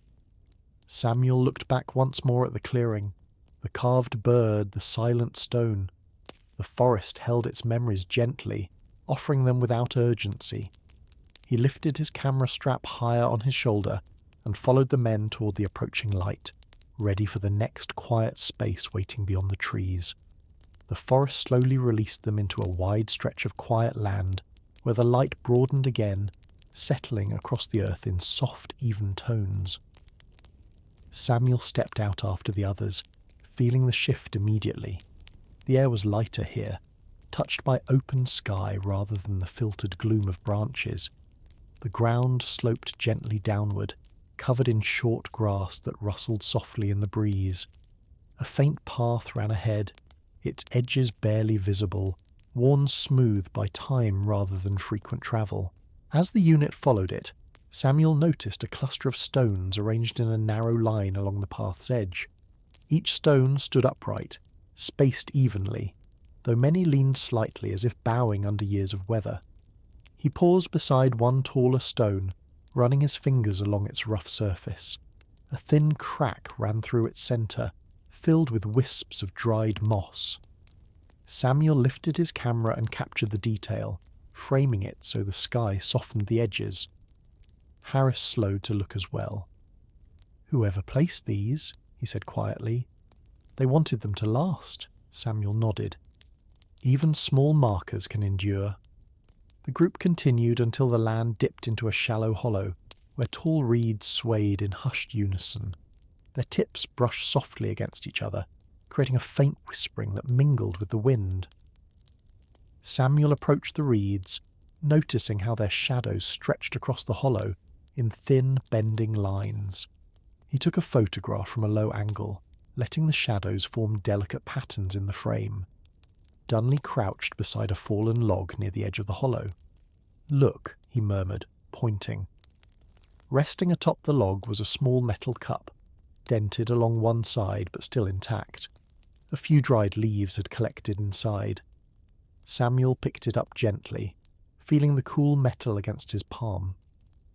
Samuel looked back once more at the clearing, the carved bird, the silent stone. The forest held its memories gently, offering them without urgency. He lifted his camera strap higher on his shoulder and followed the men toward the approaching light, ready for the next quiet space waiting beyond the trees. The forest slowly released them into a wide stretch of quiet land, where the light broadened again, settling across the earth in soft, even tones. Samuel stepped out after the others, feeling the shift immediately. The air was lighter here, touched by open sky rather than the filtered gloom of branches. The ground sloped gently downward, covered in short grass that rustled softly in the breeze. A faint path ran ahead, its edges barely visible, worn smooth by time rather than frequent travel. As the unit followed it, Samuel noticed a cluster of stones arranged in a narrow line along the path's edge. Each stone stood upright, spaced evenly, though many leaned slightly as if bowing under years of weather. He paused beside one taller stone, running his fingers along its rough surface. A thin crack ran through its centre, filled with wisps of dried moss. Samuel lifted his camera and captured the detail, framing it so the sky softened the edges. Harris slowed to look as well. "Whoever placed these," he said quietly. "They wanted them to last." Samuel nodded. "Even small markers can endure." The group continued until the land dipped into a shallow hollow, where tall reeds swayed in hushed unison. Their tips brushed softly against each other, creating a faint whispering that mingled with the wind. Samuel approached the reeds, noticing how their shadows stretched across the hollow in thin, bending lines. He took a photograph from a low angle, letting the shadows form delicate patterns in the frame. Dunley crouched beside a fallen log near the edge of the hollow. "Look," he murmured, pointing. Resting atop the log was a small metal cup, dented along one side but still intact. A few dried leaves had collected inside. Samuel picked it up gently, feeling the cool metal against his palm.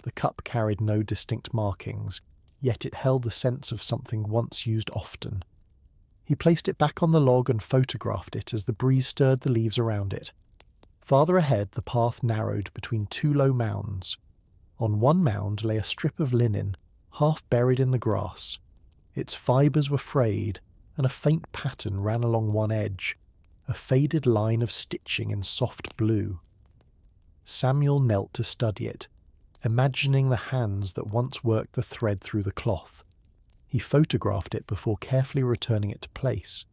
The cup carried no distinct markings, yet it held the sense of something once used often. He placed it back on the log and photographed it as the breeze stirred the leaves around it. Farther ahead, the path narrowed between two low mounds. On one mound lay a strip of linen, half buried in the grass. Its fibres were frayed, and a faint pattern ran along one edge, a faded line of stitching in soft blue. Samuel knelt to study it, imagining the hands that once worked the thread through the cloth. He photographed it before carefully returning it to place.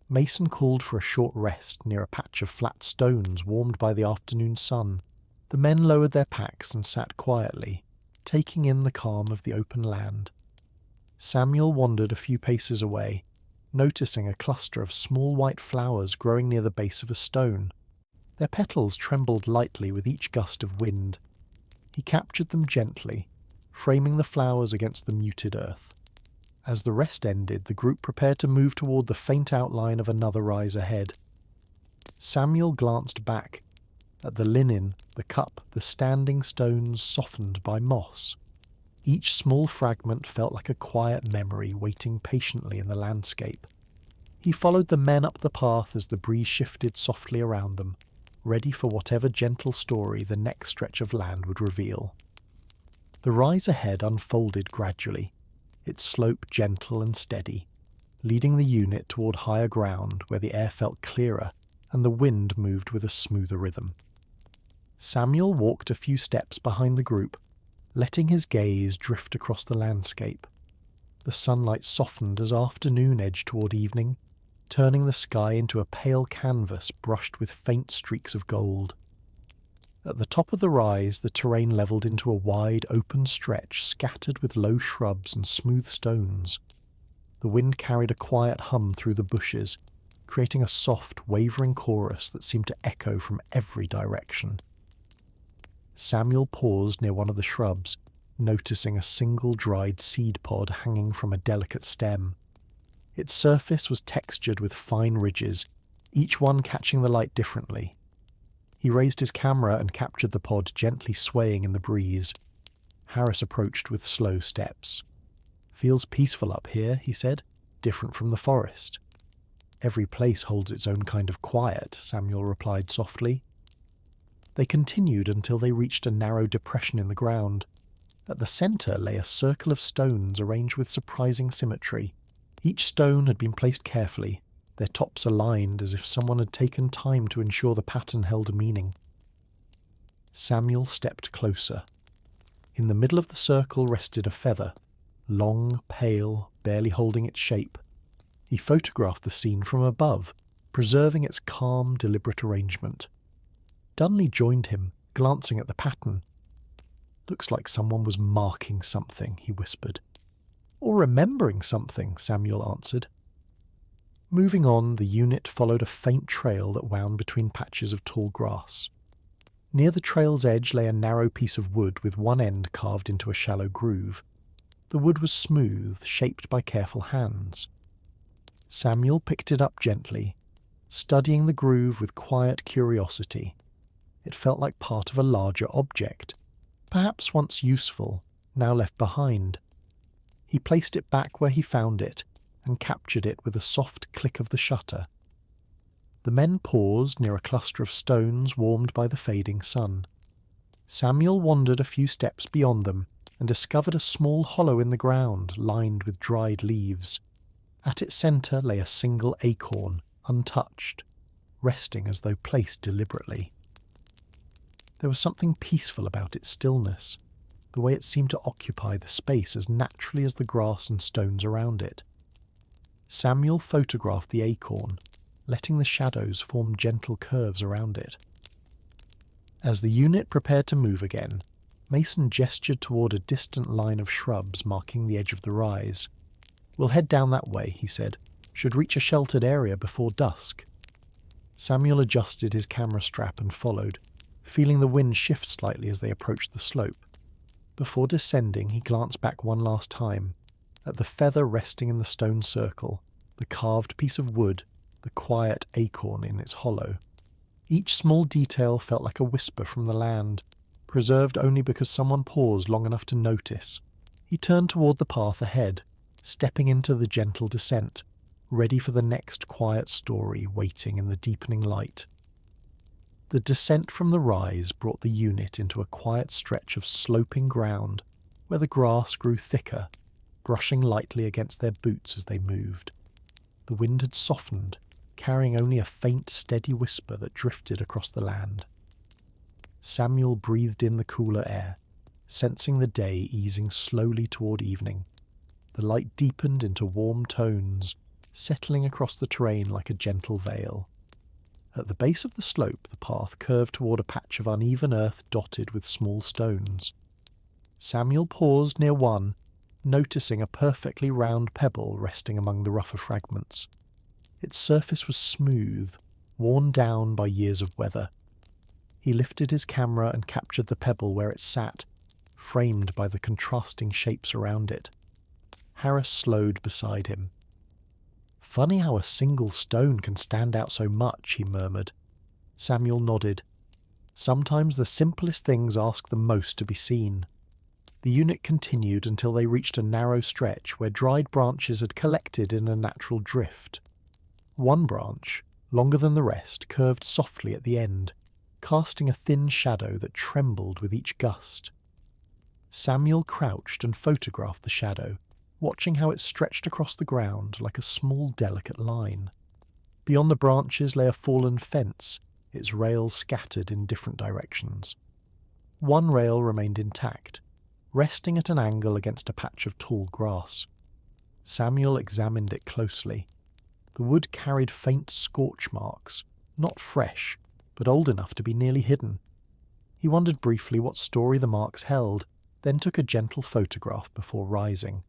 Mason called for a short rest near a patch of flat stones warmed by the afternoon sun. The men lowered their packs and sat quietly, taking in the calm of the open land. Samuel wandered a few paces away, noticing a cluster of small white flowers growing near the base of a stone. Their petals trembled lightly with each gust of wind. He captured them gently, framing the flowers against the muted earth. As the rest ended, the group prepared to move toward the faint outline of another rise ahead. Samuel glanced back at the linen, the cup, the standing stones softened by moss. Each small fragment felt like a quiet memory waiting patiently in the landscape. He followed the men up the path as the breeze shifted softly around them, ready for whatever gentle story the next stretch of land would reveal. The rise ahead unfolded gradually, its slope gentle and steady, leading the unit toward higher ground where the air felt clearer and the wind moved with a smoother rhythm. Samuel walked a few steps behind the group, letting his gaze drift across the landscape. The sunlight softened as afternoon edged toward evening, turning the sky into a pale canvas brushed with faint streaks of gold. At the top of the rise, the terrain levelled into a wide, open stretch scattered with low shrubs and smooth stones. The wind carried a quiet hum through the bushes, creating a soft, wavering chorus that seemed to echo from every direction. Samuel paused near one of the shrubs, noticing a single dried seed pod hanging from a delicate stem. Its surface was textured with fine ridges, each one catching the light differently. He raised his camera and captured the pod gently swaying in the breeze. Harris approached with slow steps. "Feels peaceful up here," he said, "different from the forest." "Every place holds its own kind of quiet," Samuel replied softly. They continued until they reached a narrow depression in the ground. At the centre lay a circle of stones arranged with surprising symmetry. Each stone had been placed carefully, their tops aligned as if someone had taken time to ensure the pattern held a meaning. Samuel stepped closer. In the middle of the circle rested a feather, long, pale, barely holding its shape. He photographed the scene from above, preserving its calm, deliberate arrangement. Dunley joined him, glancing at the pattern. "Looks like someone was marking something," he whispered. "Or remembering something," Samuel answered. Moving on, the unit followed a faint trail that wound between patches of tall grass. Near the trail's edge lay a narrow piece of wood with one end carved into a shallow groove. The wood was smooth, shaped by careful hands. Samuel picked it up gently, studying the groove with quiet curiosity. It felt like part of a larger object, perhaps once useful, now left behind. He placed it back where he found it and captured it with a soft click of the shutter. The men paused near a cluster of stones warmed by the fading sun. Samuel wandered a few steps beyond them and discovered a small hollow in the ground lined with dried leaves. At its centre lay a single acorn, untouched, resting as though placed deliberately. There was something peaceful about its stillness, the way it seemed to occupy the space as naturally as the grass and stones around it. Samuel photographed the acorn, letting the shadows form gentle curves around it. As the unit prepared to move again, Mason gestured toward a distant line of shrubs marking the edge of the rise. "We'll head down that way," he said. "Should reach a sheltered area before dusk." Samuel adjusted his camera strap and followed, feeling the wind shift slightly as they approached the slope. Before descending, he glanced back one last time, at the feather resting in the stone circle, the carved piece of wood, the quiet acorn in its hollow. Each small detail felt like a whisper from the land, preserved only because someone paused long enough to notice. He turned toward the path ahead, stepping into the gentle descent, ready for the next quiet story waiting in the deepening light. The descent from the rise brought the unit into a quiet stretch of sloping ground where the grass grew thicker, brushing lightly against their boots as they moved. The wind had softened, carrying only a faint, steady whisper that drifted across the land. Samuel breathed in the cooler air, sensing the day easing slowly toward evening. The light deepened into warm tones, settling across the terrain like a gentle veil. At the base of the slope, the path curved toward a patch of uneven earth dotted with small stones. Samuel paused near one, noticing a perfectly round pebble resting among the rougher fragments. Its surface was smooth, worn down by years of weather. He lifted his camera and captured the pebble where it sat, framed by the contrasting shapes around it. Harris slowed beside him. "Funny how a single stone can stand out so much," he murmured. Samuel nodded. "Sometimes the simplest things ask the most to be seen." The unit continued until they reached a narrow stretch where dried branches had collected in a natural drift. One branch, longer than the rest, curved softly at the end, casting a thin shadow that trembled with each gust. Samuel crouched and photographed the shadow, watching how it stretched across the ground like a small, delicate line. Beyond the branches lay a fallen fence, its rails scattered in different directions. One rail remained intact, resting at an angle against a patch of tall grass. Samuel examined it closely. The wood carried faint scorch marks, not fresh, but old enough to be nearly hidden. He wondered briefly what story the marks held, then took a gentle photograph before rising.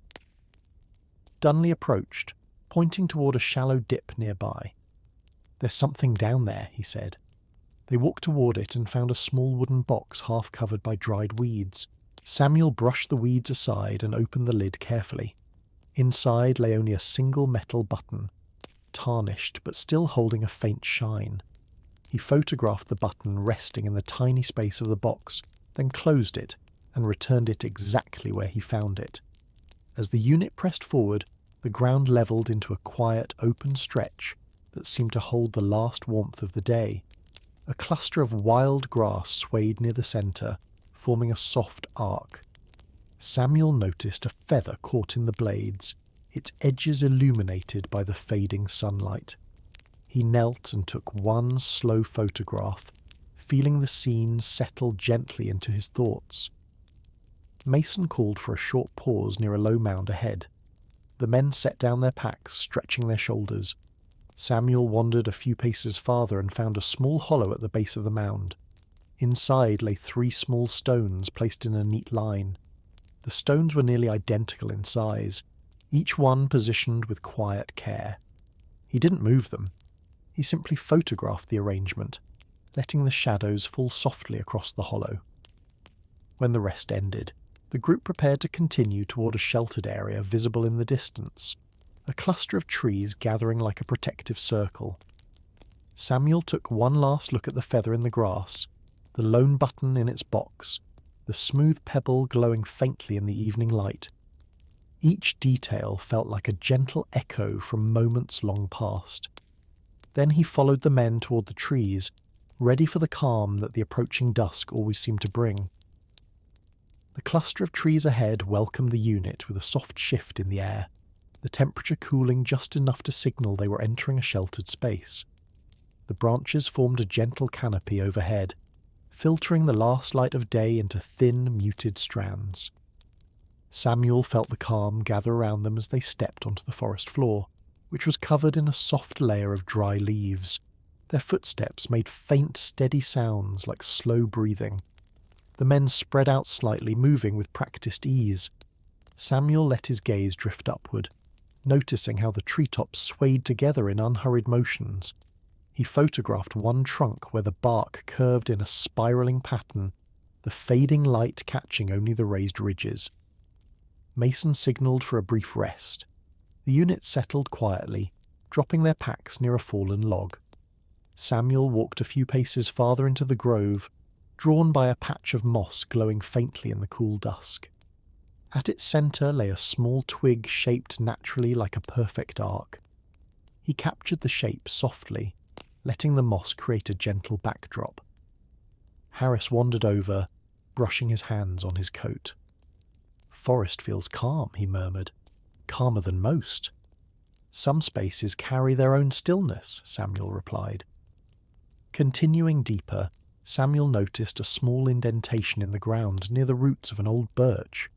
Dunley approached, pointing toward a shallow dip nearby. "There's something down there," he said. They walked toward it and found a small wooden box half covered by dried weeds. Samuel brushed the weeds aside and opened the lid carefully. Inside lay only a single metal button, tarnished but still holding a faint shine. He photographed the button resting in the tiny space of the box, then closed it and returned it exactly where he found it. As the unit pressed forward, the ground levelled into a quiet, open stretch that seemed to hold the last warmth of the day. A cluster of wild grass swayed near the centre, forming a soft arc. Samuel noticed a feather caught in the blades, its edges illuminated by the fading sunlight. He knelt and took one slow photograph, feeling the scene settle gently into his thoughts. Mason called for a short pause near a low mound ahead. The men set down their packs, stretching their shoulders. Samuel wandered a few paces farther and found a small hollow at the base of the mound. Inside lay 3 small stones placed in a neat line. The stones were nearly identical in size, each one positioned with quiet care. He didn't move them. He simply photographed the arrangement, letting the shadows fall softly across the hollow. When the rest ended, the group prepared to continue toward a sheltered area visible in the distance, a cluster of trees gathering like a protective circle. Samuel took one last look at the feather in the grass, the lone button in its box, the smooth pebble glowing faintly in the evening light. Each detail felt like a gentle echo from moments long past. Then he followed the men toward the trees, ready for the calm that the approaching dusk always seemed to bring. The cluster of trees ahead welcomed the unit with a soft shift in the air, the temperature cooling just enough to signal they were entering a sheltered space. The branches formed a gentle canopy overhead, filtering the last light of day into thin, muted strands. Samuel felt the calm gather around them as they stepped onto the forest floor, which was covered in a soft layer of dry leaves. Their footsteps made faint, steady sounds like slow breathing. The men spread out slightly, moving with practiced ease. Samuel let his gaze drift upward, noticing how the treetops swayed together in unhurried motions. He photographed one trunk where the bark curved in a spiraling pattern, the fading light catching only the raised ridges. Mason signalled for a brief rest. The unit settled quietly, dropping their packs near a fallen log. Samuel walked a few paces farther into the grove, drawn by a patch of moss glowing faintly in the cool dusk. At its centre lay a small twig shaped naturally like a perfect arc. He captured the shape softly, letting the moss create a gentle backdrop. Harris wandered over, brushing his hands on his coat. "Forest feels calm," he murmured. "Calmer than most." "Some spaces carry their own stillness," Samuel replied. Continuing deeper, Samuel noticed a small indentation in the ground near the roots of an old birch.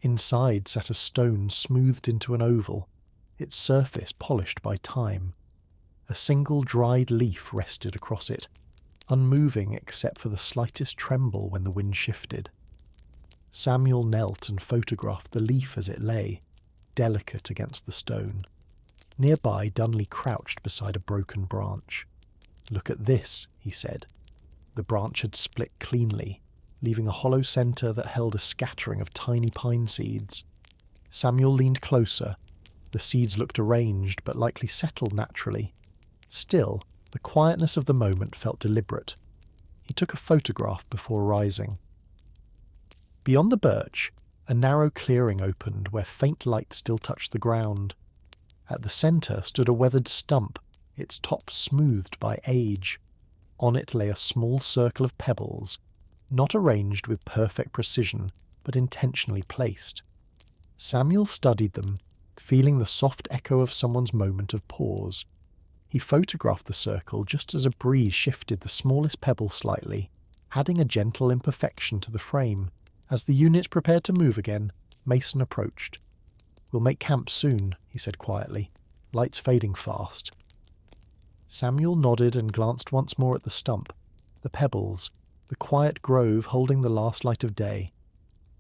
Inside sat a stone smoothed into an oval, its surface polished by time. A single dried leaf rested across it, unmoving except for the slightest tremble when the wind shifted. Samuel knelt and photographed the leaf as it lay, delicate against the stone. Nearby, Dunley crouched beside a broken branch. "Look at this," he said. The branch had split cleanly, leaving a hollow centre that held a scattering of tiny pine seeds. Samuel leaned closer. The seeds looked arranged, but likely settled naturally. Still, the quietness of the moment felt deliberate. He took a photograph before rising. Beyond the birch, a narrow clearing opened where faint light still touched the ground. At the centre stood a weathered stump, its top smoothed by age. On it lay a small circle of pebbles, not arranged with perfect precision, but intentionally placed. Samuel studied them, feeling the soft echo of someone's moment of pause. He photographed the circle just as a breeze shifted the smallest pebble slightly, adding a gentle imperfection to the frame. As the unit prepared to move again, Mason approached. "We'll make camp soon," he said quietly. "Light's fading fast." Samuel nodded and glanced once more at the stump, the pebbles, the quiet grove holding the last light of day.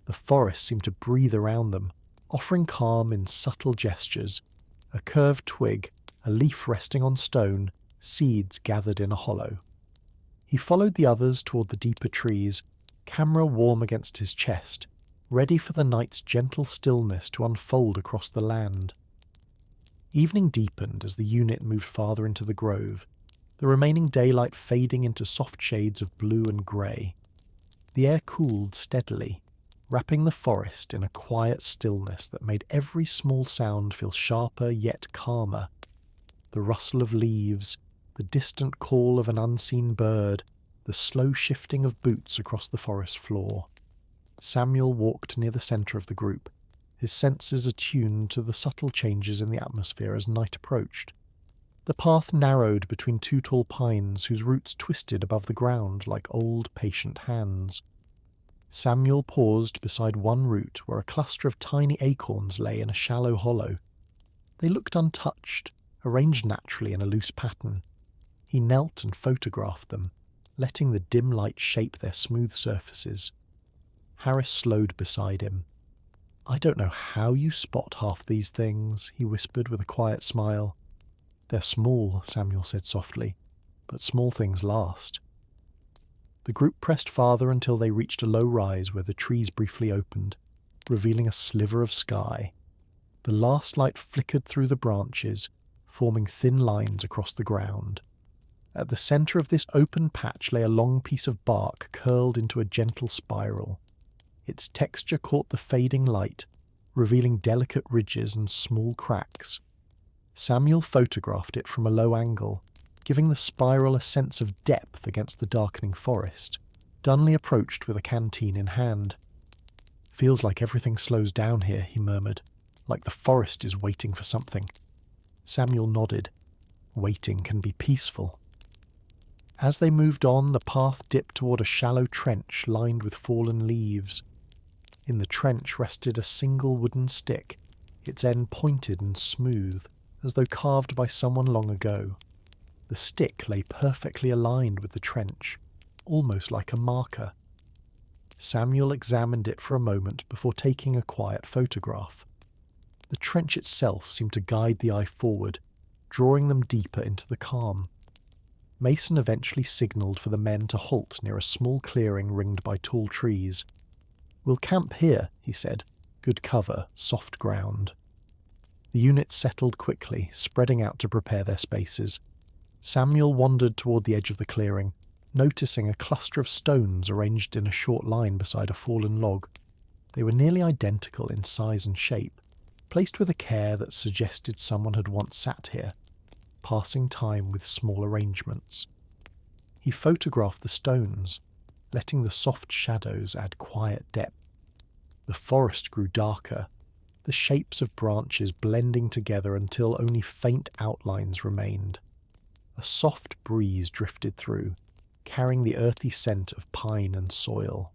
The forest seemed to breathe around them, offering calm in subtle gestures, a curved twig, a leaf resting on stone, seeds gathered in a hollow. He followed the others toward the deeper trees, camera warm against his chest, ready for the night's gentle stillness to unfold across the land. Evening deepened as the unit moved farther into the grove, the remaining daylight fading into soft shades of blue and grey. The air cooled steadily, wrapping the forest in a quiet stillness that made every small sound feel sharper yet calmer. The rustle of leaves, the distant call of an unseen bird, the slow shifting of boots across the forest floor. Samuel walked near the centre of the group, his senses attuned to the subtle changes in the atmosphere as night approached. The path narrowed between two tall pines whose roots twisted above the ground like old, patient hands. Samuel paused beside one root where a cluster of tiny acorns lay in a shallow hollow. They looked untouched, arranged naturally in a loose pattern. He knelt and photographed them, letting the dim light shape their smooth surfaces. Harris slowed beside him. "I don't know how you spot half these things," he whispered with a quiet smile. "They're small," Samuel said softly, "but small things last." The group pressed farther until they reached a low rise where the trees briefly opened, revealing a sliver of sky. The last light flickered through the branches, forming thin lines across the ground. At the centre of this open patch lay a long piece of bark curled into a gentle spiral. Its texture caught the fading light, revealing delicate ridges and small cracks. Samuel photographed it from a low angle, giving the spiral a sense of depth against the darkening forest. Dunley approached with a canteen in hand. "Feels like everything slows down here," he murmured, "like the forest is waiting for something." Samuel nodded. Waiting can be peaceful. As they moved on, the path dipped toward a shallow trench lined with fallen leaves. In the trench rested a single wooden stick, its end pointed and smooth, as though carved by someone long ago. The stick lay perfectly aligned with the trench, almost like a marker. Samuel examined it for a moment before taking a quiet photograph. The trench itself seemed to guide the eye forward, drawing them deeper into the calm. Mason eventually signalled for the men to halt near a small clearing ringed by tall trees. "We'll camp here," he said. "Good cover, soft ground." The unit settled quickly, spreading out to prepare their spaces. Samuel wandered toward the edge of the clearing, noticing a cluster of stones arranged in a short line beside a fallen log. They were nearly identical in size and shape, placed with a care that suggested someone had once sat here, passing time with small arrangements. He photographed the stones, letting the soft shadows add quiet depth. The forest grew darker, the shapes of branches blending together until only faint outlines remained. A soft breeze drifted through, carrying the earthy scent of pine and soil.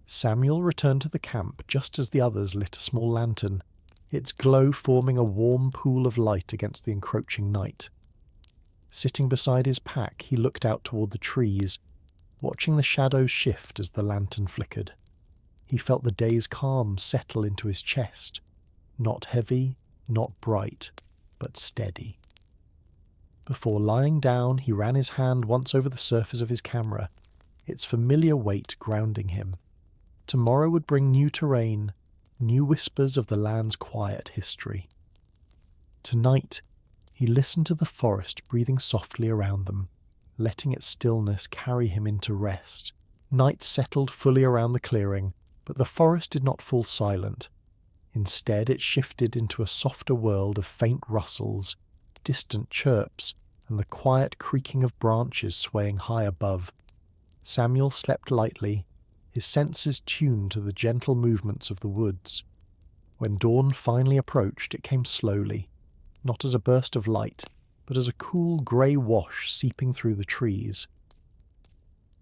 Samuel returned to the camp just as the others lit a small lantern, its glow forming a warm pool of light against the encroaching night. Sitting beside his pack, he looked out toward the trees, watching the shadows shift as the lantern flickered. He felt the day's calm settle into his chest, not heavy, not bright, but steady. Before lying down, he ran his hand once over the surface of his camera, its familiar weight grounding him. Tomorrow would bring new terrain, new whispers of the land's quiet history. Tonight, he listened to the forest breathing softly around them, letting its stillness carry him into rest. Night settled fully around the clearing, but the forest did not fall silent. Instead, it shifted into a softer world of faint rustles, distant chirps, and the quiet creaking of branches swaying high above. Samuel slept lightly, his senses tuned to the gentle movements of the woods. When dawn finally approached, it came slowly, not as a burst of light, but as a cool grey wash seeping through the trees.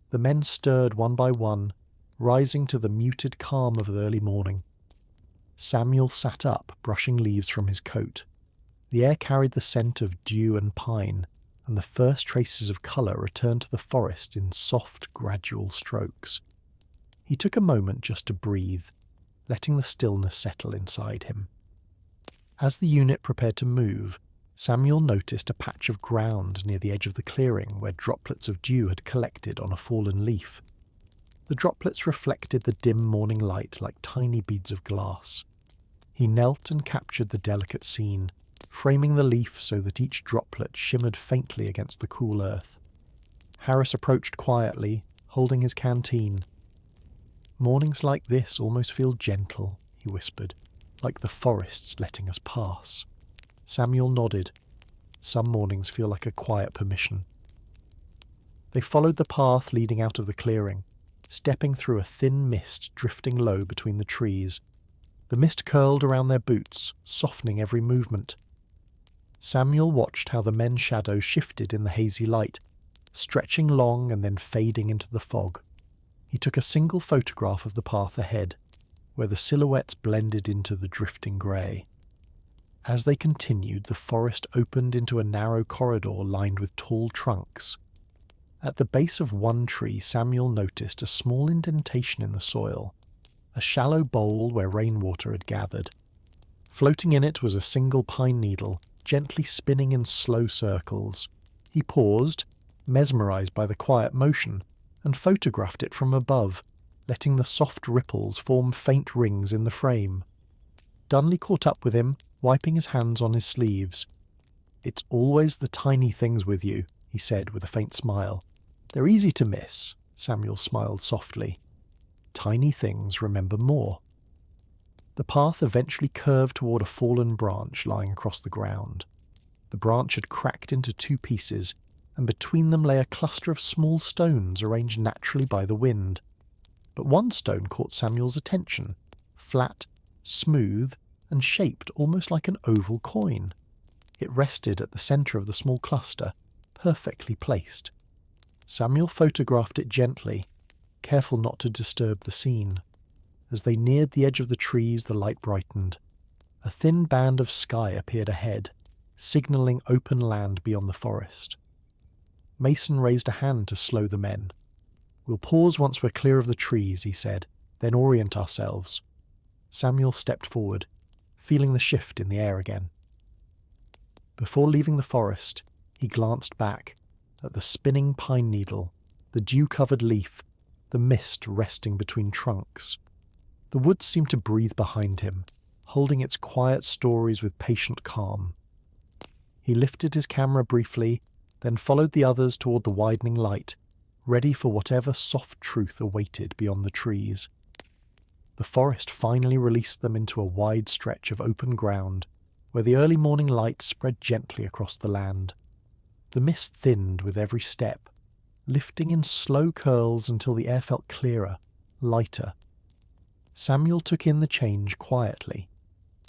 The men stirred one by one, rising to the muted calm of the early morning. Samuel sat up, brushing leaves from his coat. The air carried the scent of dew and pine, and the first traces of colour returned to the forest in soft, gradual strokes. He took a moment just to breathe, letting the stillness settle inside him. As the unit prepared to move, Samuel noticed a patch of ground near the edge of the clearing where droplets of dew had collected on a fallen leaf. The droplets reflected the dim morning light like tiny beads of glass. He knelt and captured the delicate scene, framing the leaf so that each droplet shimmered faintly against the cool earth. Harris approached quietly, holding his canteen. "Mornings like this almost feel gentle," he whispered, "like the forest's letting us pass." Samuel nodded. Some mornings feel like a quiet permission. They followed the path leading out of the clearing, stepping through a thin mist drifting low between the trees. The mist curled around their boots, softening every movement. Samuel watched how the men's shadows shifted in the hazy light, stretching long and then fading into the fog. He took a single photograph of the path ahead, where the silhouettes blended into the drifting grey. As they continued, the forest opened into a narrow corridor lined with tall trunks. At the base of one tree, Samuel noticed a small indentation in the soil, a shallow bowl where rainwater had gathered. Floating in it was a single pine needle, gently spinning in slow circles. He paused, mesmerized by the quiet motion, and photographed it from above, letting the soft ripples form faint rings in the frame. Dunley caught up with him, wiping his hands on his sleeves. "It's always the tiny things with you," he said with a faint smile. "They're easy to miss." Samuel smiled softly. "Tiny things remember more." The path eventually curved toward a fallen branch lying across the ground. The branch had cracked into two pieces, and between them lay a cluster of small stones arranged naturally by the wind. But one stone caught Samuel's attention, flat, smooth, and shaped almost like an oval coin. It rested at the centre of the small cluster, perfectly placed. Samuel photographed it gently, careful not to disturb the scene. As they neared the edge of the trees, the light brightened. A thin band of sky appeared ahead, signalling open land beyond the forest. Mason raised a hand to slow the men. "We'll pause once we're clear of the trees," he said, "then orient ourselves." Samuel stepped forward, feeling the shift in the air again. Before leaving the forest, he glanced back at the spinning pine needle, the dew-covered leaf, the mist resting between trunks. The woods seemed to breathe behind him, holding its quiet stories with patient calm. He lifted his camera briefly, then followed the others toward the widening light, ready for whatever soft truth awaited beyond the trees. The forest finally released them into a wide stretch of open ground, where the early morning light spread gently across the land. The mist thinned with every step, lifting in slow curls until the air felt clearer, lighter. Samuel took in the change quietly.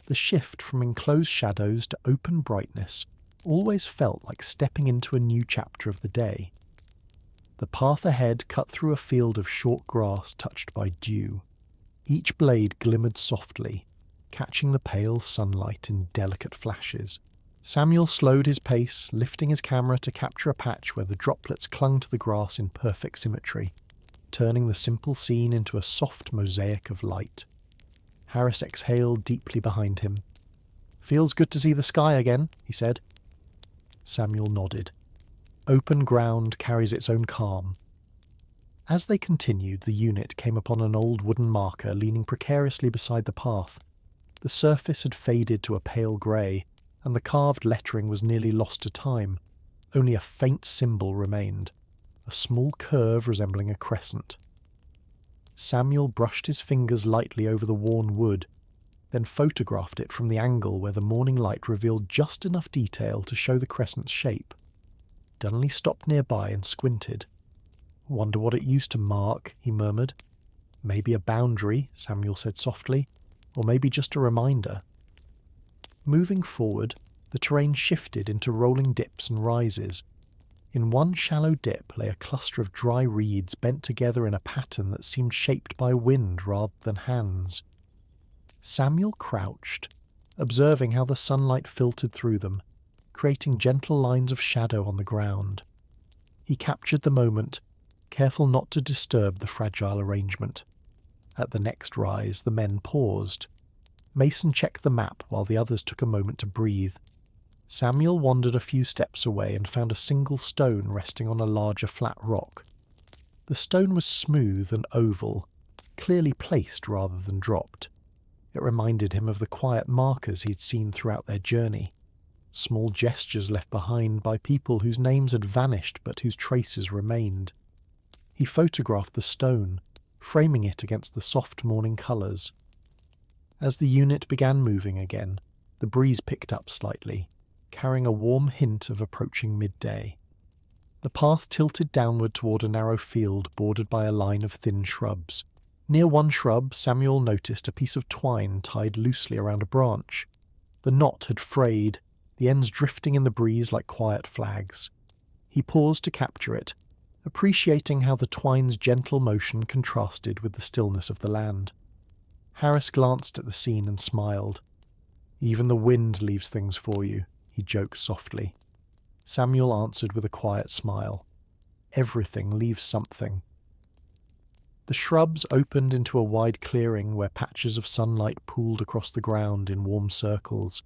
The shift from enclosed shadows to open brightness always felt like stepping into a new chapter of the day. The path ahead cut through a field of short grass touched by dew. Each blade glimmered softly, catching the pale sunlight in delicate flashes. Samuel slowed his pace, lifting his camera to capture a patch where the droplets clung to the grass in perfect symmetry, turning the simple scene into a soft mosaic of light. Harris exhaled deeply behind him. "Feels good to see the sky again," he said. Samuel nodded. Open ground carries its own calm. As they continued, the unit came upon an old wooden marker leaning precariously beside the path. The surface had faded to a pale grey, and the carved lettering was nearly lost to time. Only a faint symbol remained, a small curve resembling a crescent. Samuel brushed his fingers lightly over the worn wood, then photographed it from the angle where the morning light revealed just enough detail to show the crescent's shape. Dunley stopped nearby and squinted. "Wonder what it used to mark," he murmured. "Maybe a boundary," Samuel said softly, "or maybe just a reminder." Moving forward, the terrain shifted into rolling dips and rises. In one shallow dip lay a cluster of dry reeds bent together in a pattern that seemed shaped by wind rather than hands. Samuel crouched, observing how the sunlight filtered through them, creating gentle lines of shadow on the ground. He captured the moment, careful not to disturb the fragile arrangement. At the next rise, the men paused. Mason checked the map while the others took a moment to breathe. Samuel wandered a few steps away and found a single stone resting on a larger flat rock. The stone was smooth and oval, clearly placed rather than dropped. It reminded him of the quiet markers he'd seen throughout their journey, small gestures left behind by people whose names had vanished but whose traces remained. He photographed the stone, framing it against the soft morning colours. As the unit began moving again, the breeze picked up slightly, carrying a warm hint of approaching midday. The path tilted downward toward a narrow field bordered by a line of thin shrubs. Near one shrub, Samuel noticed a piece of twine tied loosely around a branch. The knot had frayed, the ends drifting in the breeze like quiet flags. He paused to capture it, appreciating how the twine's gentle motion contrasted with the stillness of the land. Harris glanced at the scene and smiled. "Even the wind leaves things for you," he joked softly. Samuel answered with a quiet smile. "Everything leaves something." The shrubs opened into a wide clearing where patches of sunlight pooled across the ground in warm circles.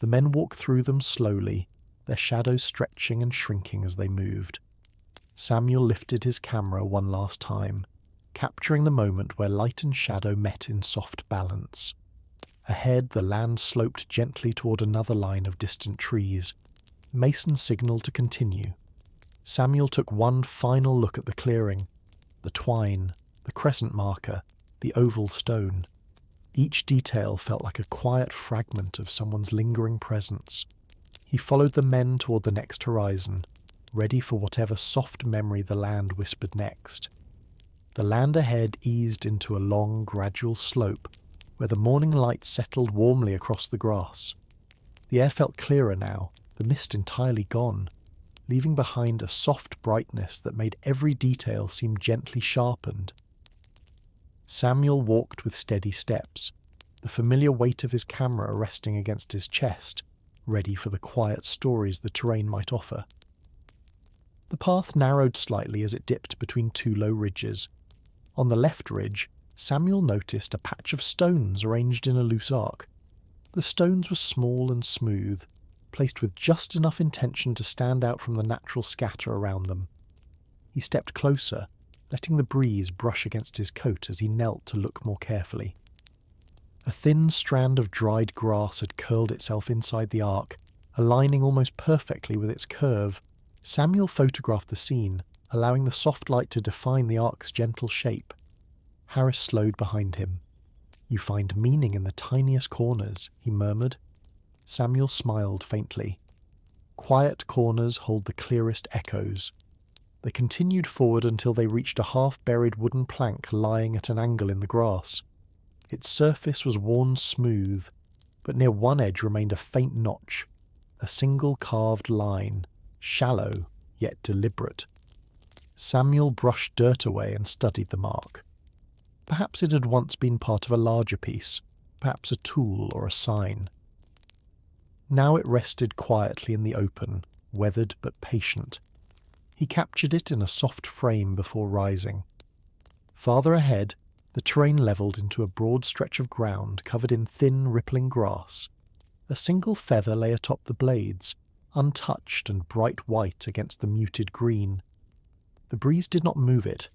The men walked through them slowly, their shadows stretching and shrinking as they moved. Samuel lifted his camera one last time, capturing the moment where light and shadow met in soft balance. Ahead, the land sloped gently toward another line of distant trees. Mason signaled to continue. Samuel took one final look at the clearing, the twine, the crescent marker, the oval stone. Each detail felt like a quiet fragment of someone's lingering presence. He followed the men toward the next horizon, ready for whatever soft memory the land whispered next. The land ahead eased into a long, gradual slope, where the morning light settled warmly across the grass. The air felt clearer now, the mist entirely gone, leaving behind a soft brightness that made every detail seem gently sharpened. Samuel walked with steady steps, the familiar weight of his camera resting against his chest, ready for the quiet stories the terrain might offer. The path narrowed slightly as it dipped between two low ridges. On the left ridge, Samuel noticed a patch of stones arranged in a loose arc. The stones were small and smooth, placed with just enough intention to stand out from the natural scatter around them. He stepped closer, letting the breeze brush against his coat as he knelt to look more carefully. A thin strand of dried grass had curled itself inside the arc, aligning almost perfectly with its curve. Samuel photographed the scene, allowing the soft light to define the arc's gentle shape. Harris slowed behind him. "You find meaning in the tiniest corners," he murmured. Samuel smiled faintly. "Quiet corners hold the clearest echoes." They continued forward until they reached a half-buried wooden plank lying at an angle in the grass. Its surface was worn smooth, but near one edge remained a faint notch, a single carved line, shallow yet deliberate. Samuel brushed dirt away and studied the mark. Perhaps it had once been part of a larger piece, perhaps a tool or a sign. Now it rested quietly in the open, weathered but patient. He captured it in a soft frame before rising. Farther ahead, the terrain levelled into a broad stretch of ground covered in thin, rippling grass. A single feather lay atop the blades, untouched and bright white against the muted green. The breeze did not move it.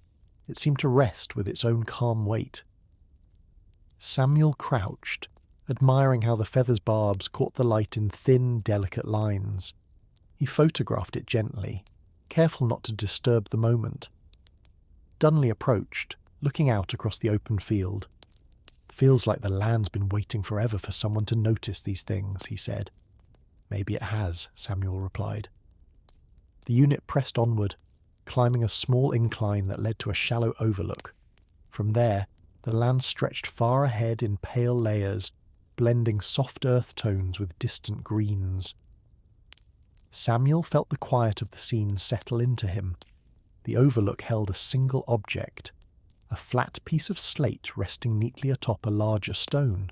It seemed to rest with its own calm weight. Samuel crouched, admiring how the feather's barbs caught the light in thin, delicate lines. He photographed it gently, careful not to disturb the moment. Dunley approached, looking out across the open field. "Feels like the land's been waiting forever for someone to notice these things," he said. "Maybe it has," Samuel replied. The unit pressed onward, climbing a small incline that led to a shallow overlook. From there, the land stretched far ahead in pale layers, blending soft earth tones with distant greens. Samuel felt the quiet of the scene settle into him. The overlook held a single object, a flat piece of slate resting neatly atop a larger stone.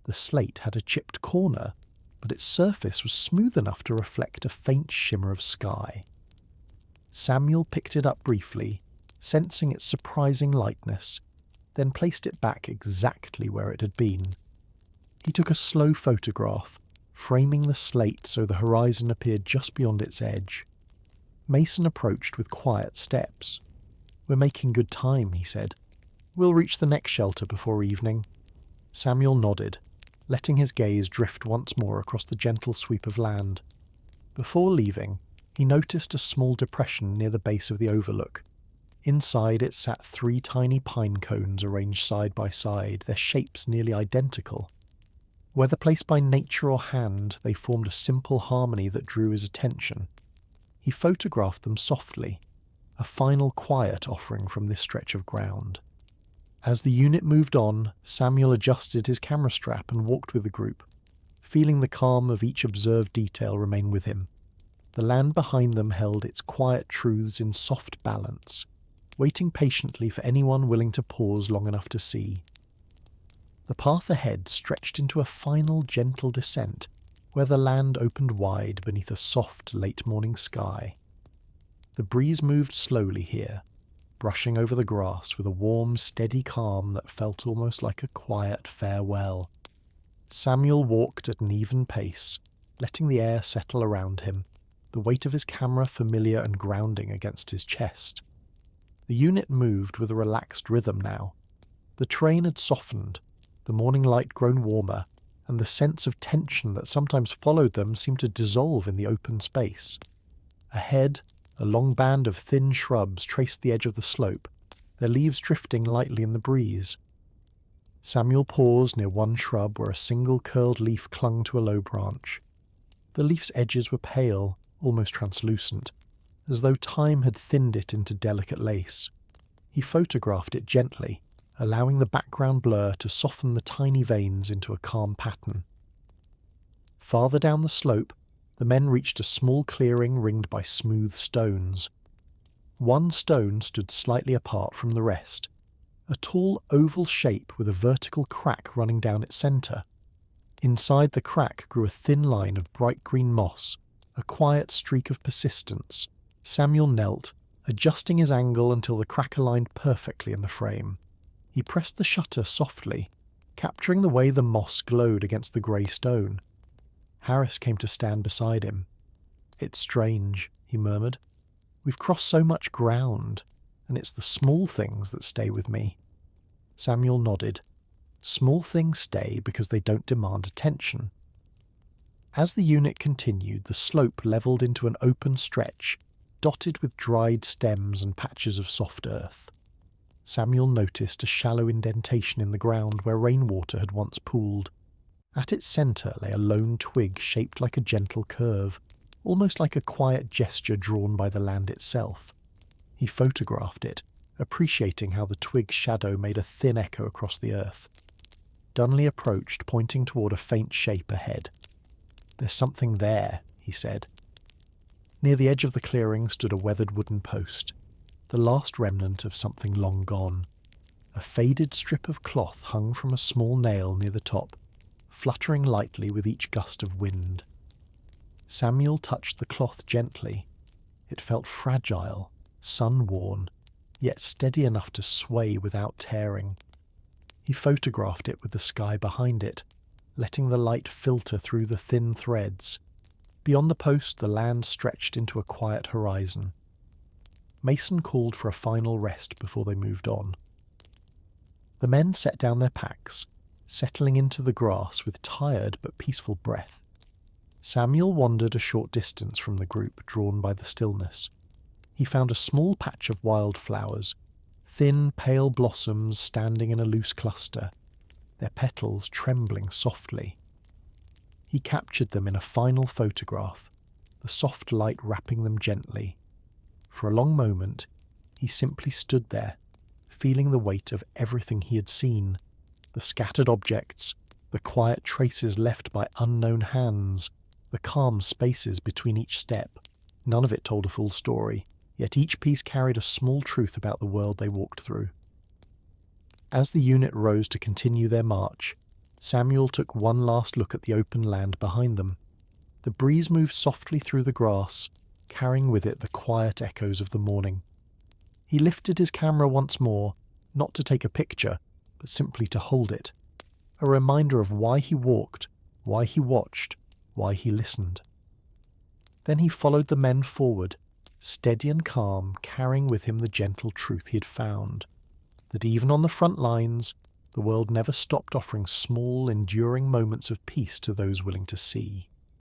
The slate had a chipped corner, but its surface was smooth enough to reflect a faint shimmer of sky. Samuel picked it up briefly, sensing its surprising lightness, then placed it back exactly where it had been. He took a slow photograph, framing the slate so the horizon appeared just beyond its edge. Mason approached with quiet steps. "We're making good time," he said. "We'll reach the next shelter before evening." Samuel nodded, letting his gaze drift once more across the gentle sweep of land. Before leaving, he noticed a small depression near the base of the overlook. Inside it sat 3 tiny pine cones arranged side by side, their shapes nearly identical. Whether placed by nature or hand, they formed a simple harmony that drew his attention. He photographed them softly, a final quiet offering from this stretch of ground. As the unit moved on, Samuel adjusted his camera strap and walked with the group, feeling the calm of each observed detail remain with him. The land behind them held its quiet truths in soft balance, waiting patiently for anyone willing to pause long enough to see. The path ahead stretched into a final gentle descent, where the land opened wide beneath a soft late-morning sky. The breeze moved slowly here, brushing over the grass with a warm, steady calm that felt almost like a quiet farewell. Samuel walked at an even pace, letting the air settle around him, the weight of his camera familiar and grounding against his chest. The unit moved with a relaxed rhythm now. The terrain had softened, the morning light grown warmer, and the sense of tension that sometimes followed them seemed to dissolve in the open space. Ahead, a long band of thin shrubs traced the edge of the slope, their leaves drifting lightly in the breeze. Samuel paused near one shrub where a single curled leaf clung to a low branch. The leaf's edges were pale, almost translucent, as though time had thinned it into delicate lace. He photographed it gently, allowing the background blur to soften the tiny veins into a calm pattern. Farther down the slope, the men reached a small clearing ringed by smooth stones. One stone stood slightly apart from the rest, a tall oval shape with a vertical crack running down its centre. Inside the crack grew a thin line of bright green moss, a quiet streak of persistence. Samuel knelt, adjusting his angle until the crack aligned perfectly in the frame. He pressed the shutter softly, capturing the way the moss glowed against the grey stone. Harris came to stand beside him. "It's strange," he murmured. "We've crossed so much ground, and it's the small things that stay with me." Samuel nodded. Small things stay because they don't demand attention. As the unit continued, the slope levelled into an open stretch, dotted with dried stems and patches of soft earth. Samuel noticed a shallow indentation in the ground where rainwater had once pooled. At its centre lay a lone twig shaped like a gentle curve, almost like a quiet gesture drawn by the land itself. He photographed it, appreciating how the twig's shadow made a thin echo across the earth. Dunley approached, pointing toward a faint shape ahead. "There's something there," he said. Near the edge of the clearing stood a weathered wooden post, the last remnant of something long gone. A faded strip of cloth hung from a small nail near the top, fluttering lightly with each gust of wind. Samuel touched the cloth gently. It felt fragile, sun-worn, yet steady enough to sway without tearing. He photographed it with the sky behind it, letting the light filter through the thin threads. Beyond the post, the land stretched into a quiet horizon. Mason called for a final rest before they moved on. The men set down their packs, settling into the grass with tired but peaceful breath. Samuel wandered a short distance from the group, drawn by the stillness. He found a small patch of wildflowers, thin, pale blossoms standing in a loose cluster, their petals trembling softly. He captured them in a final photograph, the soft light wrapping them gently. For a long moment, he simply stood there, feeling the weight of everything he had seen, the scattered objects, the quiet traces left by unknown hands, the calm spaces between each step. None of it told a full story, yet each piece carried a small truth about the world they walked through. As the unit rose to continue their march, Samuel took one last look at the open land behind them. The breeze moved softly through the grass, carrying with it the quiet echoes of the morning. He lifted his camera once more, not to take a picture, but simply to hold it, a reminder of why he walked, why he watched, why he listened. Then he followed the men forward, steady and calm, carrying with him the gentle truth he had found, that even on the front lines, the world never stopped offering small, enduring moments of peace to those willing to see.